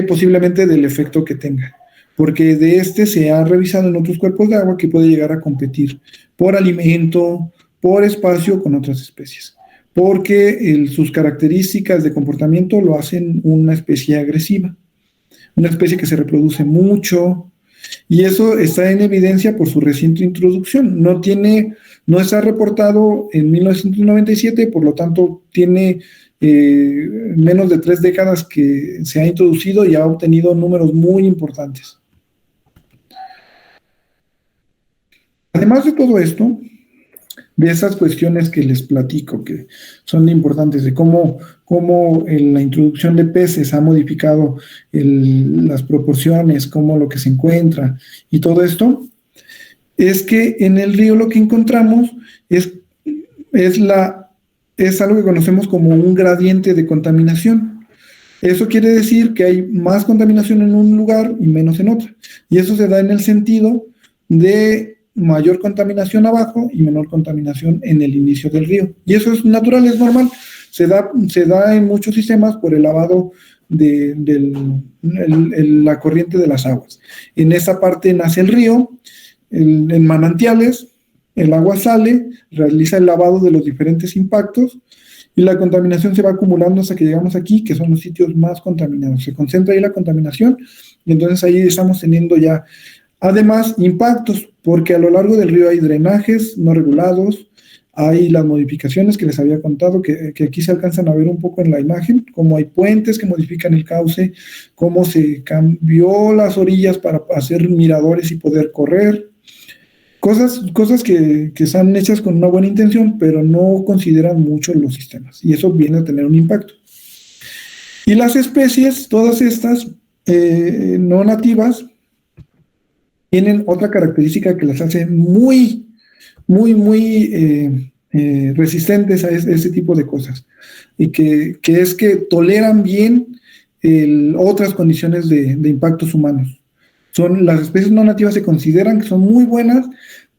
posiblemente del efecto que tenga. Porque se ha revisado en otros cuerpos de agua que puede llegar a competir por alimento, por espacio con otras especies. Porque sus características de comportamiento lo hacen una especie agresiva, una especie que se reproduce mucho, y eso está en evidencia por su reciente introducción. No está reportado en 1997, por lo tanto tiene menos de 3 décadas que se ha introducido y ha obtenido números muy importantes. Además de todo esto, de esas cuestiones que les platico, que son importantes, de cómo la introducción de peces ha modificado las proporciones, cómo lo que se encuentra y todo esto, es que en el río lo que encontramos es algo que conocemos como un gradiente de contaminación. Eso quiere decir que hay más contaminación en un lugar y menos en otro. Y eso se da en el sentido de mayor contaminación abajo y menor contaminación en el inicio del río. Y eso es natural, es normal. Se da en muchos sistemas por el lavado de la corriente de las aguas. En esa parte nace el río, en manantiales, el agua sale, realiza el lavado de los diferentes impactos y la contaminación se va acumulando hasta que llegamos aquí, que son los sitios más contaminados. Se concentra ahí la contaminación y entonces ahí estamos teniendo ya, además, impactos, porque a lo largo del río hay drenajes no regulados, hay las modificaciones que les había contado, que aquí se alcanzan a ver un poco en la imagen, como hay puentes que modifican el cauce, cómo se cambió las orillas para hacer miradores y poder correr. Cosas que están hechas con una buena intención, pero no consideran mucho los sistemas, y eso viene a tener un impacto. Y las especies, todas estas, no nativas tienen otra característica que las hace muy resistentes a ese tipo de cosas, y que es que toleran bien otras condiciones de impactos humanos. Las especies no nativas se consideran que son muy buenas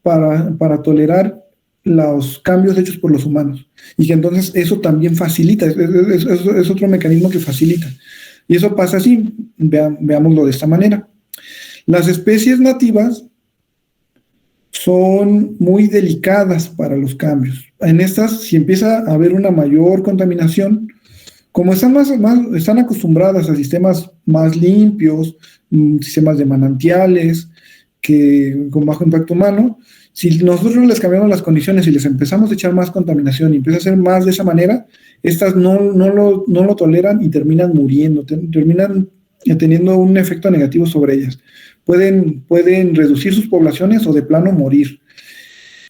para tolerar los cambios hechos por los humanos, y que entonces eso también facilita, es otro mecanismo que facilita. Y eso pasa así, veámoslo de esta manera. Las especies nativas son muy delicadas para los cambios. En estas, si empieza a haber una mayor contaminación, como están acostumbradas a sistemas más limpios, sistemas de manantiales, con bajo impacto humano, si nosotros les cambiamos las condiciones y les empezamos a echar más contaminación y empieza a ser más de esa manera, estas no lo toleran y terminan muriendo, terminan teniendo un efecto negativo sobre ellas. Pueden reducir sus poblaciones o de plano morir.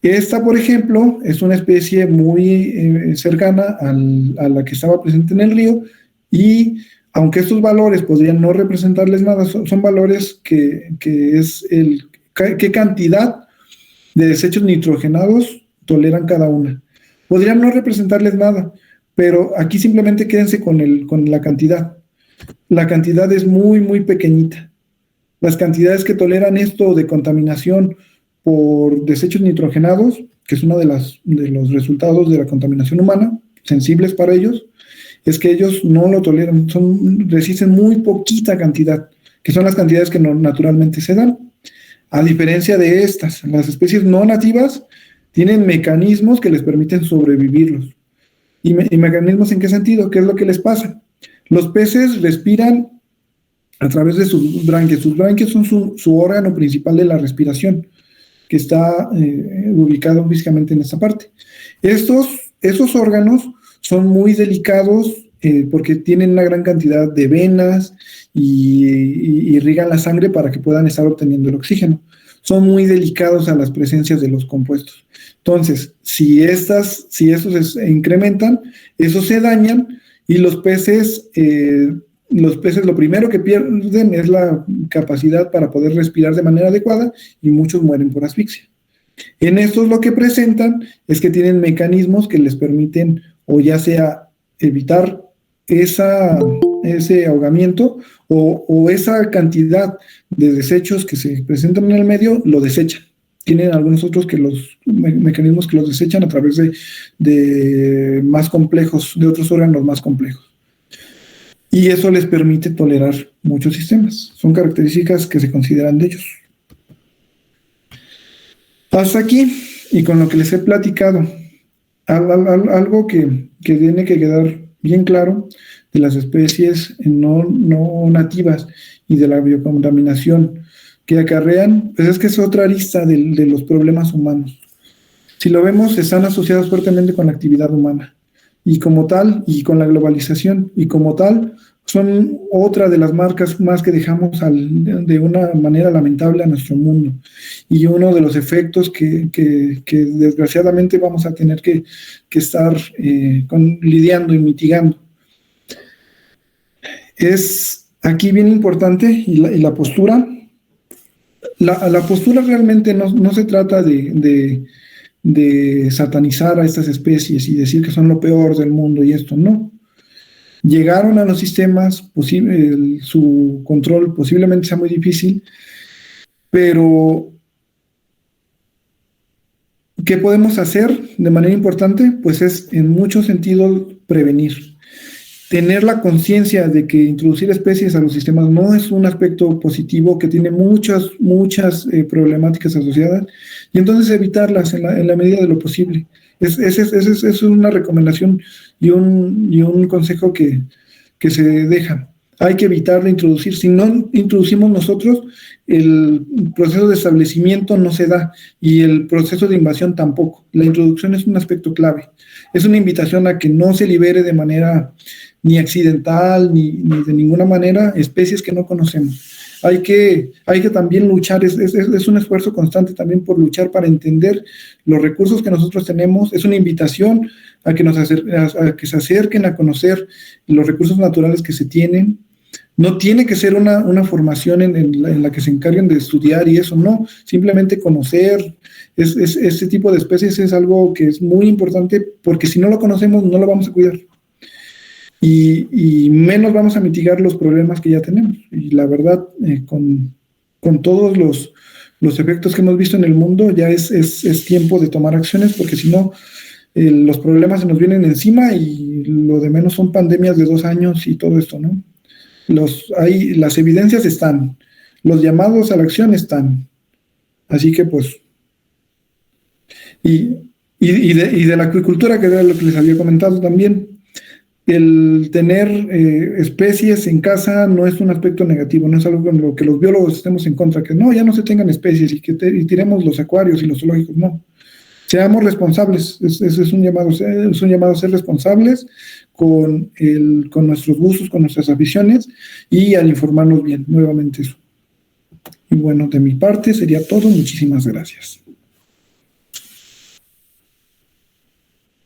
Esta, por ejemplo, es una especie muy cercana a la que estaba presente en el río, y aunque estos valores podrían no representarles nada, son valores que es qué cantidad de desechos nitrogenados toleran cada una. Podrían no representarles nada, pero aquí simplemente quédense con la cantidad. La cantidad es muy pequeñita. Las cantidades que toleran esto de contaminación por desechos nitrogenados, que es uno de los resultados de la contaminación humana, sensibles para ellos, es que ellos no lo toleran, resisten muy poquita cantidad, que son las cantidades que naturalmente se dan. A diferencia de estas, las especies no nativas tienen mecanismos que les permiten sobrevivirlos. ¿Y mecanismos en qué sentido? ¿Qué es lo que les pasa? Los peces respiran a través de sus branquias. Sus branquias son su órgano principal de la respiración, que está ubicado físicamente en esta parte. Esos órganos son muy delicados porque tienen una gran cantidad de venas y irrigan la sangre para que puedan estar obteniendo el oxígeno. Son muy delicados a las presencias de los compuestos. Entonces, si estos se incrementan, esos se dañan, y los peces lo primero que pierden es la capacidad para poder respirar de manera adecuada, y muchos mueren por asfixia. En estos lo que presentan es que tienen mecanismos que les permiten o ya sea evitar ese ahogamiento o esa cantidad de desechos que se presentan en el medio, lo desechan. Tienen algunos otros mecanismos que los desechan a través de más complejos, de otros órganos más complejos. Y eso les permite tolerar muchos sistemas. Son características que se consideran de ellos. Hasta aquí, y con lo que les he platicado, algo que tiene que quedar bien claro de las especies no nativas y de la biocontaminación que acarrean, pues es que es otra arista de los problemas humanos. Si lo vemos, están asociados fuertemente con la actividad humana, y como tal, y con la globalización, y como tal, son otra de las marcas más que dejamos de una manera lamentable a nuestro mundo, y uno de los efectos que desgraciadamente vamos a tener que estar lidiando y mitigando. Es aquí bien importante, y la postura. La postura realmente no se trata de satanizar a estas especies y decir que son lo peor del mundo y esto, no. Llegaron a los sistemas, su control posiblemente sea muy difícil, pero ¿qué podemos hacer de manera importante? Pues es en muchos sentidos prevenir. Tener la conciencia de que introducir especies a los sistemas no es un aspecto positivo, que tiene muchas problemáticas asociadas, y entonces evitarlas en la medida de lo posible. Es una recomendación y un consejo que se deja. Hay que evitar de introducir. Si no introducimos nosotros, el proceso de establecimiento no se da, y el proceso de invasión tampoco. La introducción es un aspecto clave. Es una invitación a que no se libere de manera ni accidental, ni de ninguna manera, especies que no conocemos. Hay que también luchar, es un esfuerzo constante también por luchar para entender los recursos que nosotros tenemos. Es una invitación a que se acerquen a conocer los recursos naturales que se tienen, No tiene que ser una formación en la que se encarguen de estudiar y eso, no, simplemente conocer este tipo de especies es algo que es muy importante porque si no lo conocemos no lo vamos a cuidar y menos vamos a mitigar los problemas que ya tenemos. Y la verdad, con todos los efectos que hemos visto en el mundo, ya es tiempo de tomar acciones porque si no, los problemas se nos vienen encima y lo de menos son pandemias de 2 años y todo esto, ¿no? Las evidencias están, los llamados a la acción están. Así que pues, de la acuicultura, que era lo que les había comentado también, el tener especies en casa no es un aspecto negativo, no es algo con lo que los biólogos estemos en contra, que no, ya no se tengan especies y tiremos los acuarios y los zoológicos, no. Seamos responsables, es un llamado a ser responsables con nuestros gustos, con nuestras aficiones y al informarnos bien, nuevamente eso. Y bueno, de mi parte sería todo, muchísimas gracias.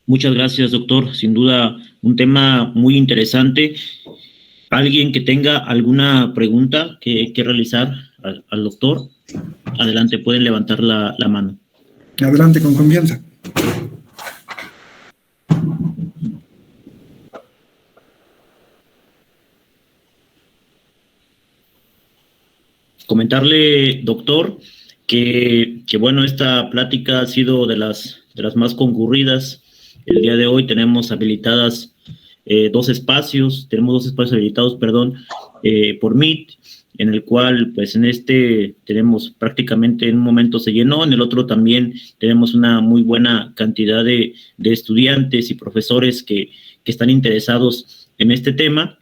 Muchas gracias, doctor. Sin duda, un tema muy interesante. ¿Alguien que tenga alguna pregunta que realizar al doctor? Adelante, pueden levantar la mano. Adelante, con confianza. Comentarle, doctor, que bueno, esta plática ha sido de las más concurridas. El día de hoy tenemos habilitadas tenemos dos espacios habilitados, por Meet, en el cual, pues, en este tenemos prácticamente, en un momento se llenó, en el otro también tenemos una muy buena cantidad de estudiantes y profesores que están interesados en este tema.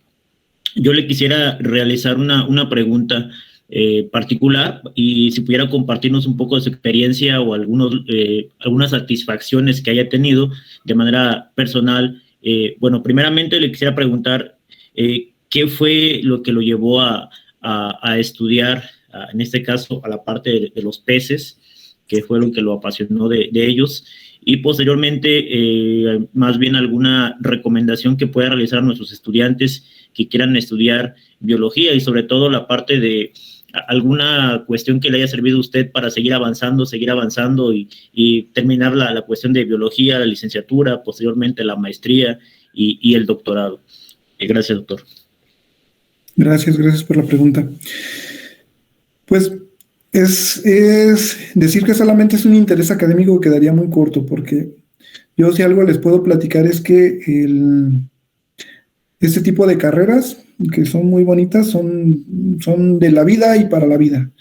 Yo le quisiera realizar una pregunta particular, y si pudiera compartirnos un poco de su experiencia o algunas satisfacciones que haya tenido de manera personal. Bueno, primeramente le quisiera preguntar qué fue lo que lo llevó a estudiar, en este caso, a la parte de los peces, que fue lo que lo apasionó de ellos, y posteriormente, más bien alguna recomendación que pueda realizar a nuestros estudiantes que quieran estudiar biología, y sobre todo la parte de alguna cuestión que le haya servido a usted para seguir avanzando y terminar la cuestión de biología, la licenciatura, posteriormente la maestría y el doctorado. Gracias, doctor. Gracias por la pregunta. Pues es decir que solamente es un interés académico quedaría muy corto, porque yo, si algo les puedo platicar, es que este tipo de carreras, que son muy bonitas, son de la vida y para la vida.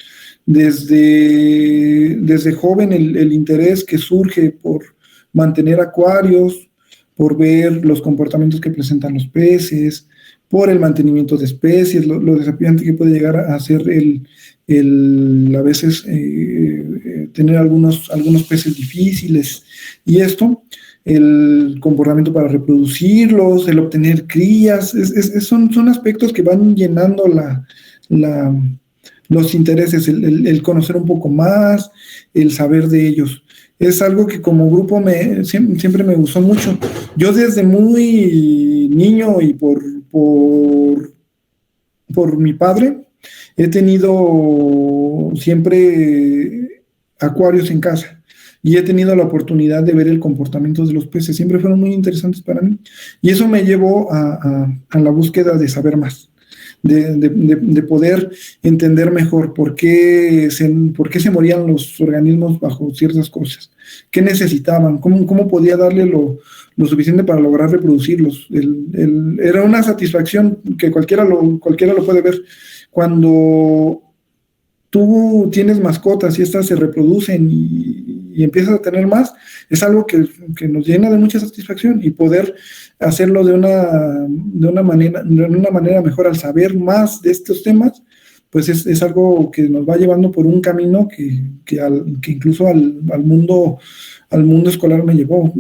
Desde joven el interés que surge por mantener acuarios, por ver los comportamientos que presentan los peces, por el mantenimiento de especies, lo desafiante que puede llegar a ser a veces tener algunos peces difíciles, y esto, el comportamiento para reproducirlos, el obtener crías, son aspectos que van llenando los intereses, el conocer un poco más, el saber de ellos. Es algo que como grupo siempre me gustó mucho. Yo desde muy niño y por mi padre he tenido siempre acuarios en casa y he tenido la oportunidad de ver el comportamiento de los peces. Siempre fueron muy interesantes para mí y eso me llevó a la búsqueda de saber más, de poder entender mejor por qué se morían los organismos bajo ciertas cosas, qué necesitaban, cómo podía darle lo suficiente para lograr reproducirlos. Era una satisfacción que cualquiera lo puede ver. Cuando tú tienes mascotas y estas se reproducen y empiezas a tener más, es algo que nos llena de mucha satisfacción, y poder hacerlo de una manera mejor al saber más de estos temas, pues es algo que nos va llevando por un camino que incluso al mundo escolar me llevó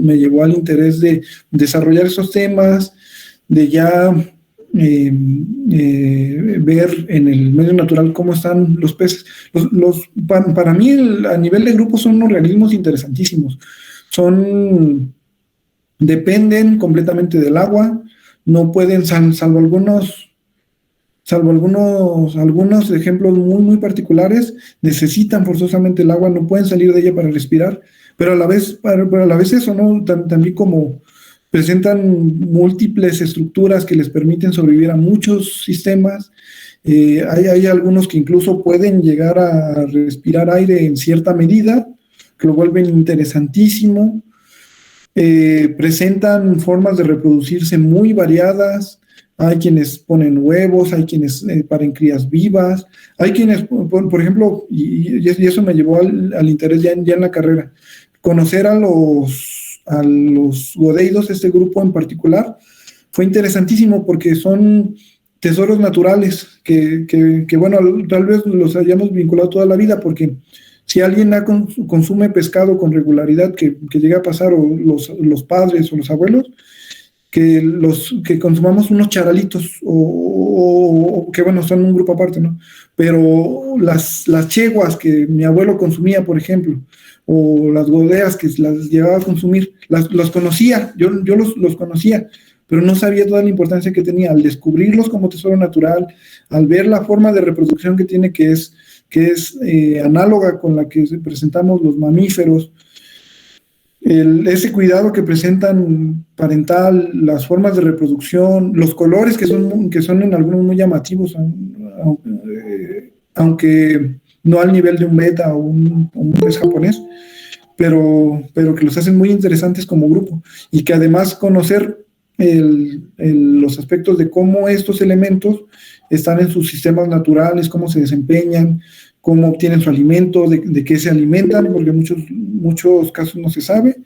al interés de desarrollar esos temas, de ya ver en el medio natural cómo están los peces. Para mí, a nivel de grupo, son organismos interesantísimos. Dependen completamente del agua, no pueden, salvo algunos salvo algunos ejemplos muy, muy particulares, necesitan forzosamente el agua, no pueden salir de ella para respirar, pero a la vez eso, ¿no? También como presentan múltiples estructuras que les permiten sobrevivir a muchos sistemas. Hay algunos que incluso pueden llegar a respirar aire en cierta medida, que lo vuelven interesantísimo. Presentan formas de reproducirse muy variadas. Hay quienes ponen huevos, hay quienes paren crías vivas, hay quienes, por ejemplo, y eso me llevó al interés ya en la carrera, conocer a los godeidos, este grupo en particular, fue interesantísimo porque son tesoros naturales que bueno, tal vez los hayamos vinculado toda la vida, porque si alguien consume pescado con regularidad, que llega a pasar, o los padres o los abuelos, que consumamos unos charalitos, o que bueno, son un grupo aparte, ¿no? Pero las cheguas que mi abuelo consumía, por ejemplo, o las godeas que las llevaba a consumir, los conocía, yo los conocía, pero no sabía toda la importancia que tenía. Al descubrirlos como tesoro natural, al ver la forma de reproducción que tiene, que es análoga con la que presentamos los mamíferos, ese cuidado que presentan parental, las formas de reproducción, los colores que son en algunos muy llamativos, aunque no al nivel de un beta o un pez japonés, pero que los hacen muy interesantes como grupo, y que además conocer los aspectos de cómo estos elementos están en sus sistemas naturales, cómo se desempeñan, cómo obtienen su alimento, de qué se alimentan, porque en muchos casos no se sabe,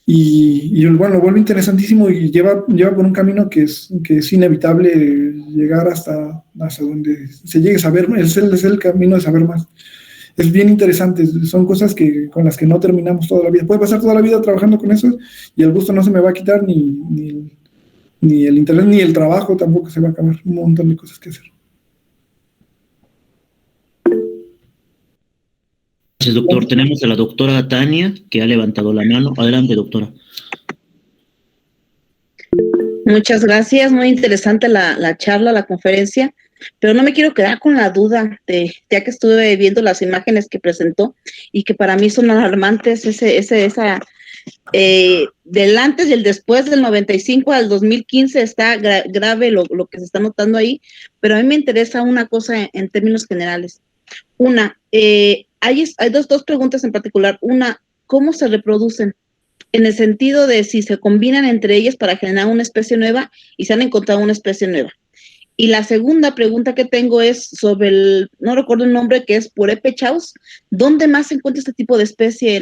y bueno, lo vuelve interesantísimo y lleva por un camino que es inevitable llegar hasta donde se llegue a saber. Es el camino de saber más. Es bien interesante, son cosas con las que no terminamos toda la vida. Puede pasar toda la vida trabajando con eso y el gusto no se me va a quitar, ni el interés, ni el trabajo tampoco se va a acabar. Un montón de cosas que hacer. Gracias, doctor. Tenemos a la doctora Tania, que ha levantado la mano. Adelante, doctora. Muchas gracias, muy interesante la charla, la conferencia, pero no me quiero quedar con la duda, ya que estuve viendo las imágenes que presentó y que para mí son alarmantes, del antes y el después del 95 al 2015 está grave lo que se está notando ahí, pero a mí me interesa una cosa en términos generales. Una, hay dos preguntas en particular. Una, ¿cómo se reproducen? En el sentido de si se combinan entre ellas para generar una especie nueva y se han encontrado una especie nueva. Y la segunda pregunta que tengo es sobre no recuerdo el nombre, que es Purépechaus. ¿Dónde más se encuentra este tipo de especie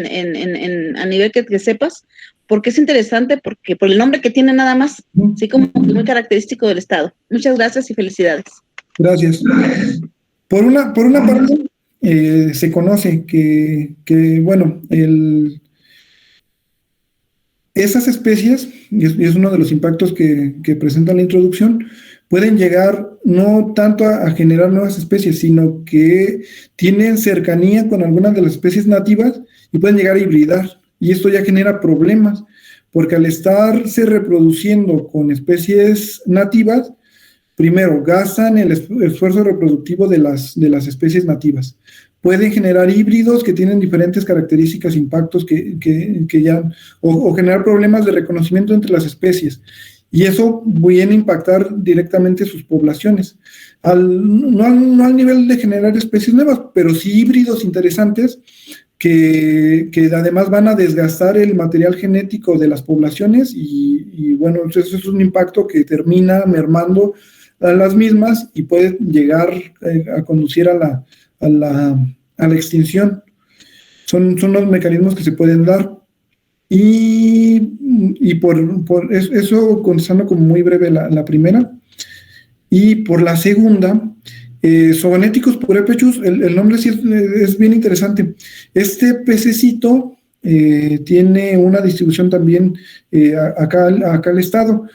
a nivel que sepas? Porque es interesante, porque por el nombre que tiene nada más, así como muy característico del estado. Muchas gracias y felicidades. Gracias. Por una parte, se conoce que bueno, esas especies, y es uno de los impactos que presenta la introducción, pueden llegar no tanto a generar nuevas especies, sino que tienen cercanía con algunas de las especies nativas y pueden llegar a hibridar. Y esto ya genera problemas, porque al estarse reproduciendo con especies nativas, primero, gastan el esfuerzo reproductivo de las especies nativas. Pueden generar híbridos que tienen diferentes características, impactos o generar problemas de reconocimiento entre las especies. Y eso viene a impactar directamente sus poblaciones. No al nivel de generar especies nuevas, pero sí híbridos interesantes que además van a desgastar el material genético de las poblaciones y bueno, eso es un impacto que termina mermando a las mismas y puede llegar a conducir a la extinción. Son los mecanismos que se pueden dar. Y por eso, contestando como muy breve la primera, y por la segunda, Zoogoneticus purépechus, el nombre sí es bien interesante. Este pececito tiene una distribución también acá al estado.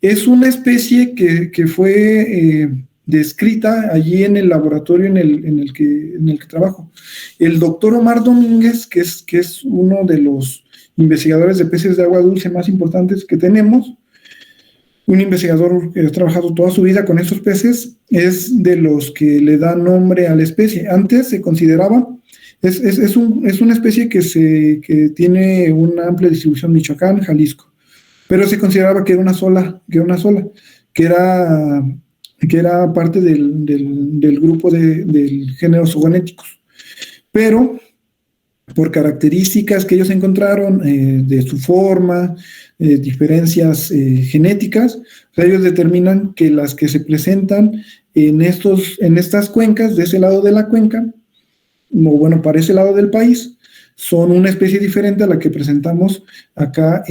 Es una especie que fue descrita allí en el laboratorio en el que trabajo. El doctor Omar Domínguez, que es uno de los investigadores de peces de agua dulce más importantes que tenemos, un investigador que ha trabajado toda su vida con estos peces, es de los que le da nombre a la especie. Antes se consideraba, es una especie que tiene una amplia distribución en Michoacán, Jalisco, pero se consideraba que era una sola, que era parte del grupo del género zoogonéticos. Pero por características que ellos encontraron de su forma, diferencias genéticas, o sea, ellos determinan que las que se presentan en estas cuencas, de ese lado de la cuenca, o bueno, para ese lado del país, son una especie diferente a la que presentamos acá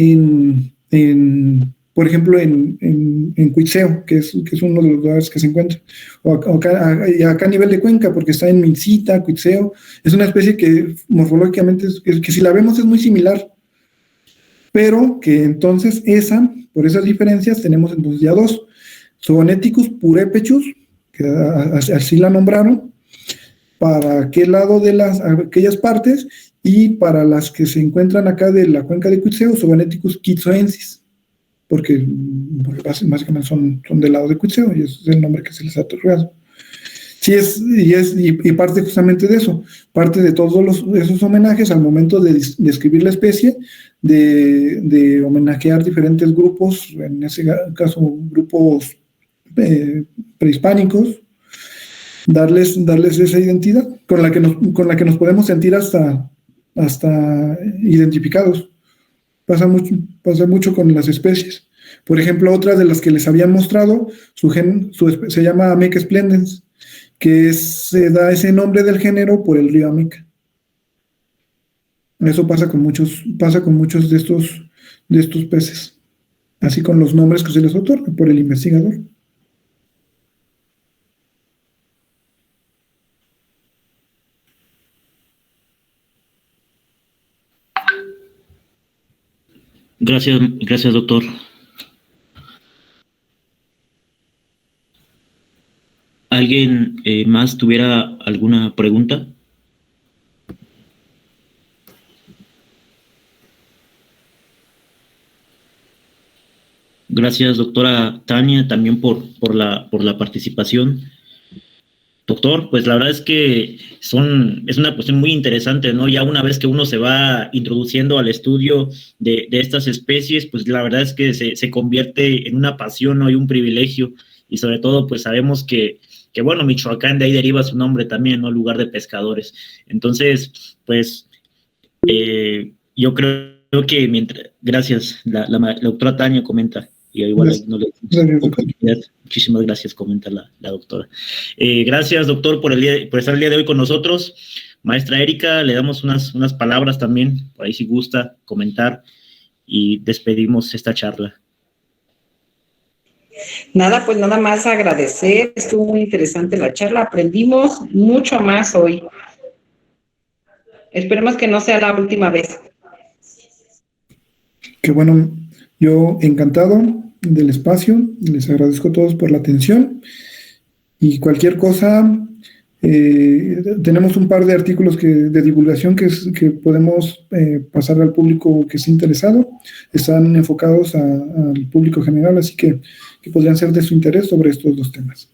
por ejemplo, en Cuitzeo, que es uno de los lugares que se encuentra, o acá a nivel de cuenca, porque está en Mintzita, Cuitzeo, es una especie que morfológicamente, que si la vemos es muy similar, pero que entonces por esas diferencias, tenemos entonces ya dos, Zoogoneticus purépechus, que así la nombraron, para aquel lado de aquellas partes, y para las que se encuentran acá de la cuenca de Cuitzeo, Zoogoneticus quitzoensis, porque básicamente son del lado de Cuitzeo, y ese es el nombre que se les ha otorgado. Sí, y parte justamente de eso, parte de todos esos homenajes al momento de describir la especie, de homenajear diferentes grupos, en ese caso grupos prehispánicos, darles esa identidad con la que nos podemos sentir hasta identificados. Pasa mucho con las especies. Por ejemplo, otra de las que les habían mostrado, se llama Ameca splendens, que se da ese nombre del género por el río Ameca. Eso pasa con muchos de estos peces, así con los nombres que se les otorga por el investigador. Gracias, doctor. ¿Alguien más tuviera alguna pregunta? Gracias, doctora Tania, también por la participación. Doctor, pues la verdad es que es una cuestión muy interesante, ¿no? Ya una vez que uno se va introduciendo al estudio de estas especies, pues la verdad es que se convierte en una pasión, ¿no? Y un privilegio, y sobre todo, pues sabemos que bueno, Michoacán, de ahí deriva su nombre también, ¿no? Lugar de pescadores. Entonces, pues, yo creo que gracias, la doctora Tania comenta, y igual no le oportunidad. Muchísimas gracias, comenta la doctora. Gracias, doctor, por estar el día de hoy con nosotros. Maestra Erika, le damos unas palabras también, por ahí si gusta comentar, y despedimos esta charla. Nada, pues nada más agradecer, estuvo muy interesante la charla, aprendimos mucho más hoy. Esperemos que no sea la última vez. Qué bueno, yo encantado del espacio, les agradezco a todos por la atención, y cualquier cosa, tenemos un par de artículos de divulgación que podemos pasar al público que esté interesado, están enfocados al público general, así que podrían ser de su interés sobre estos dos temas.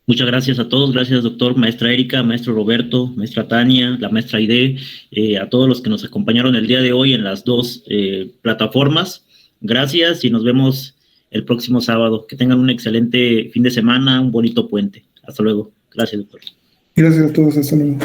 Muchas gracias a todos, gracias doctor, maestra Erika, maestro Roberto, maestra Tania, la maestra Aide, a todos los que nos acompañaron el día de hoy en las dos plataformas. Gracias y nos vemos el próximo sábado. Que tengan un excelente fin de semana, un bonito puente. Hasta luego. Gracias, doctor. Gracias a todos, hasta luego.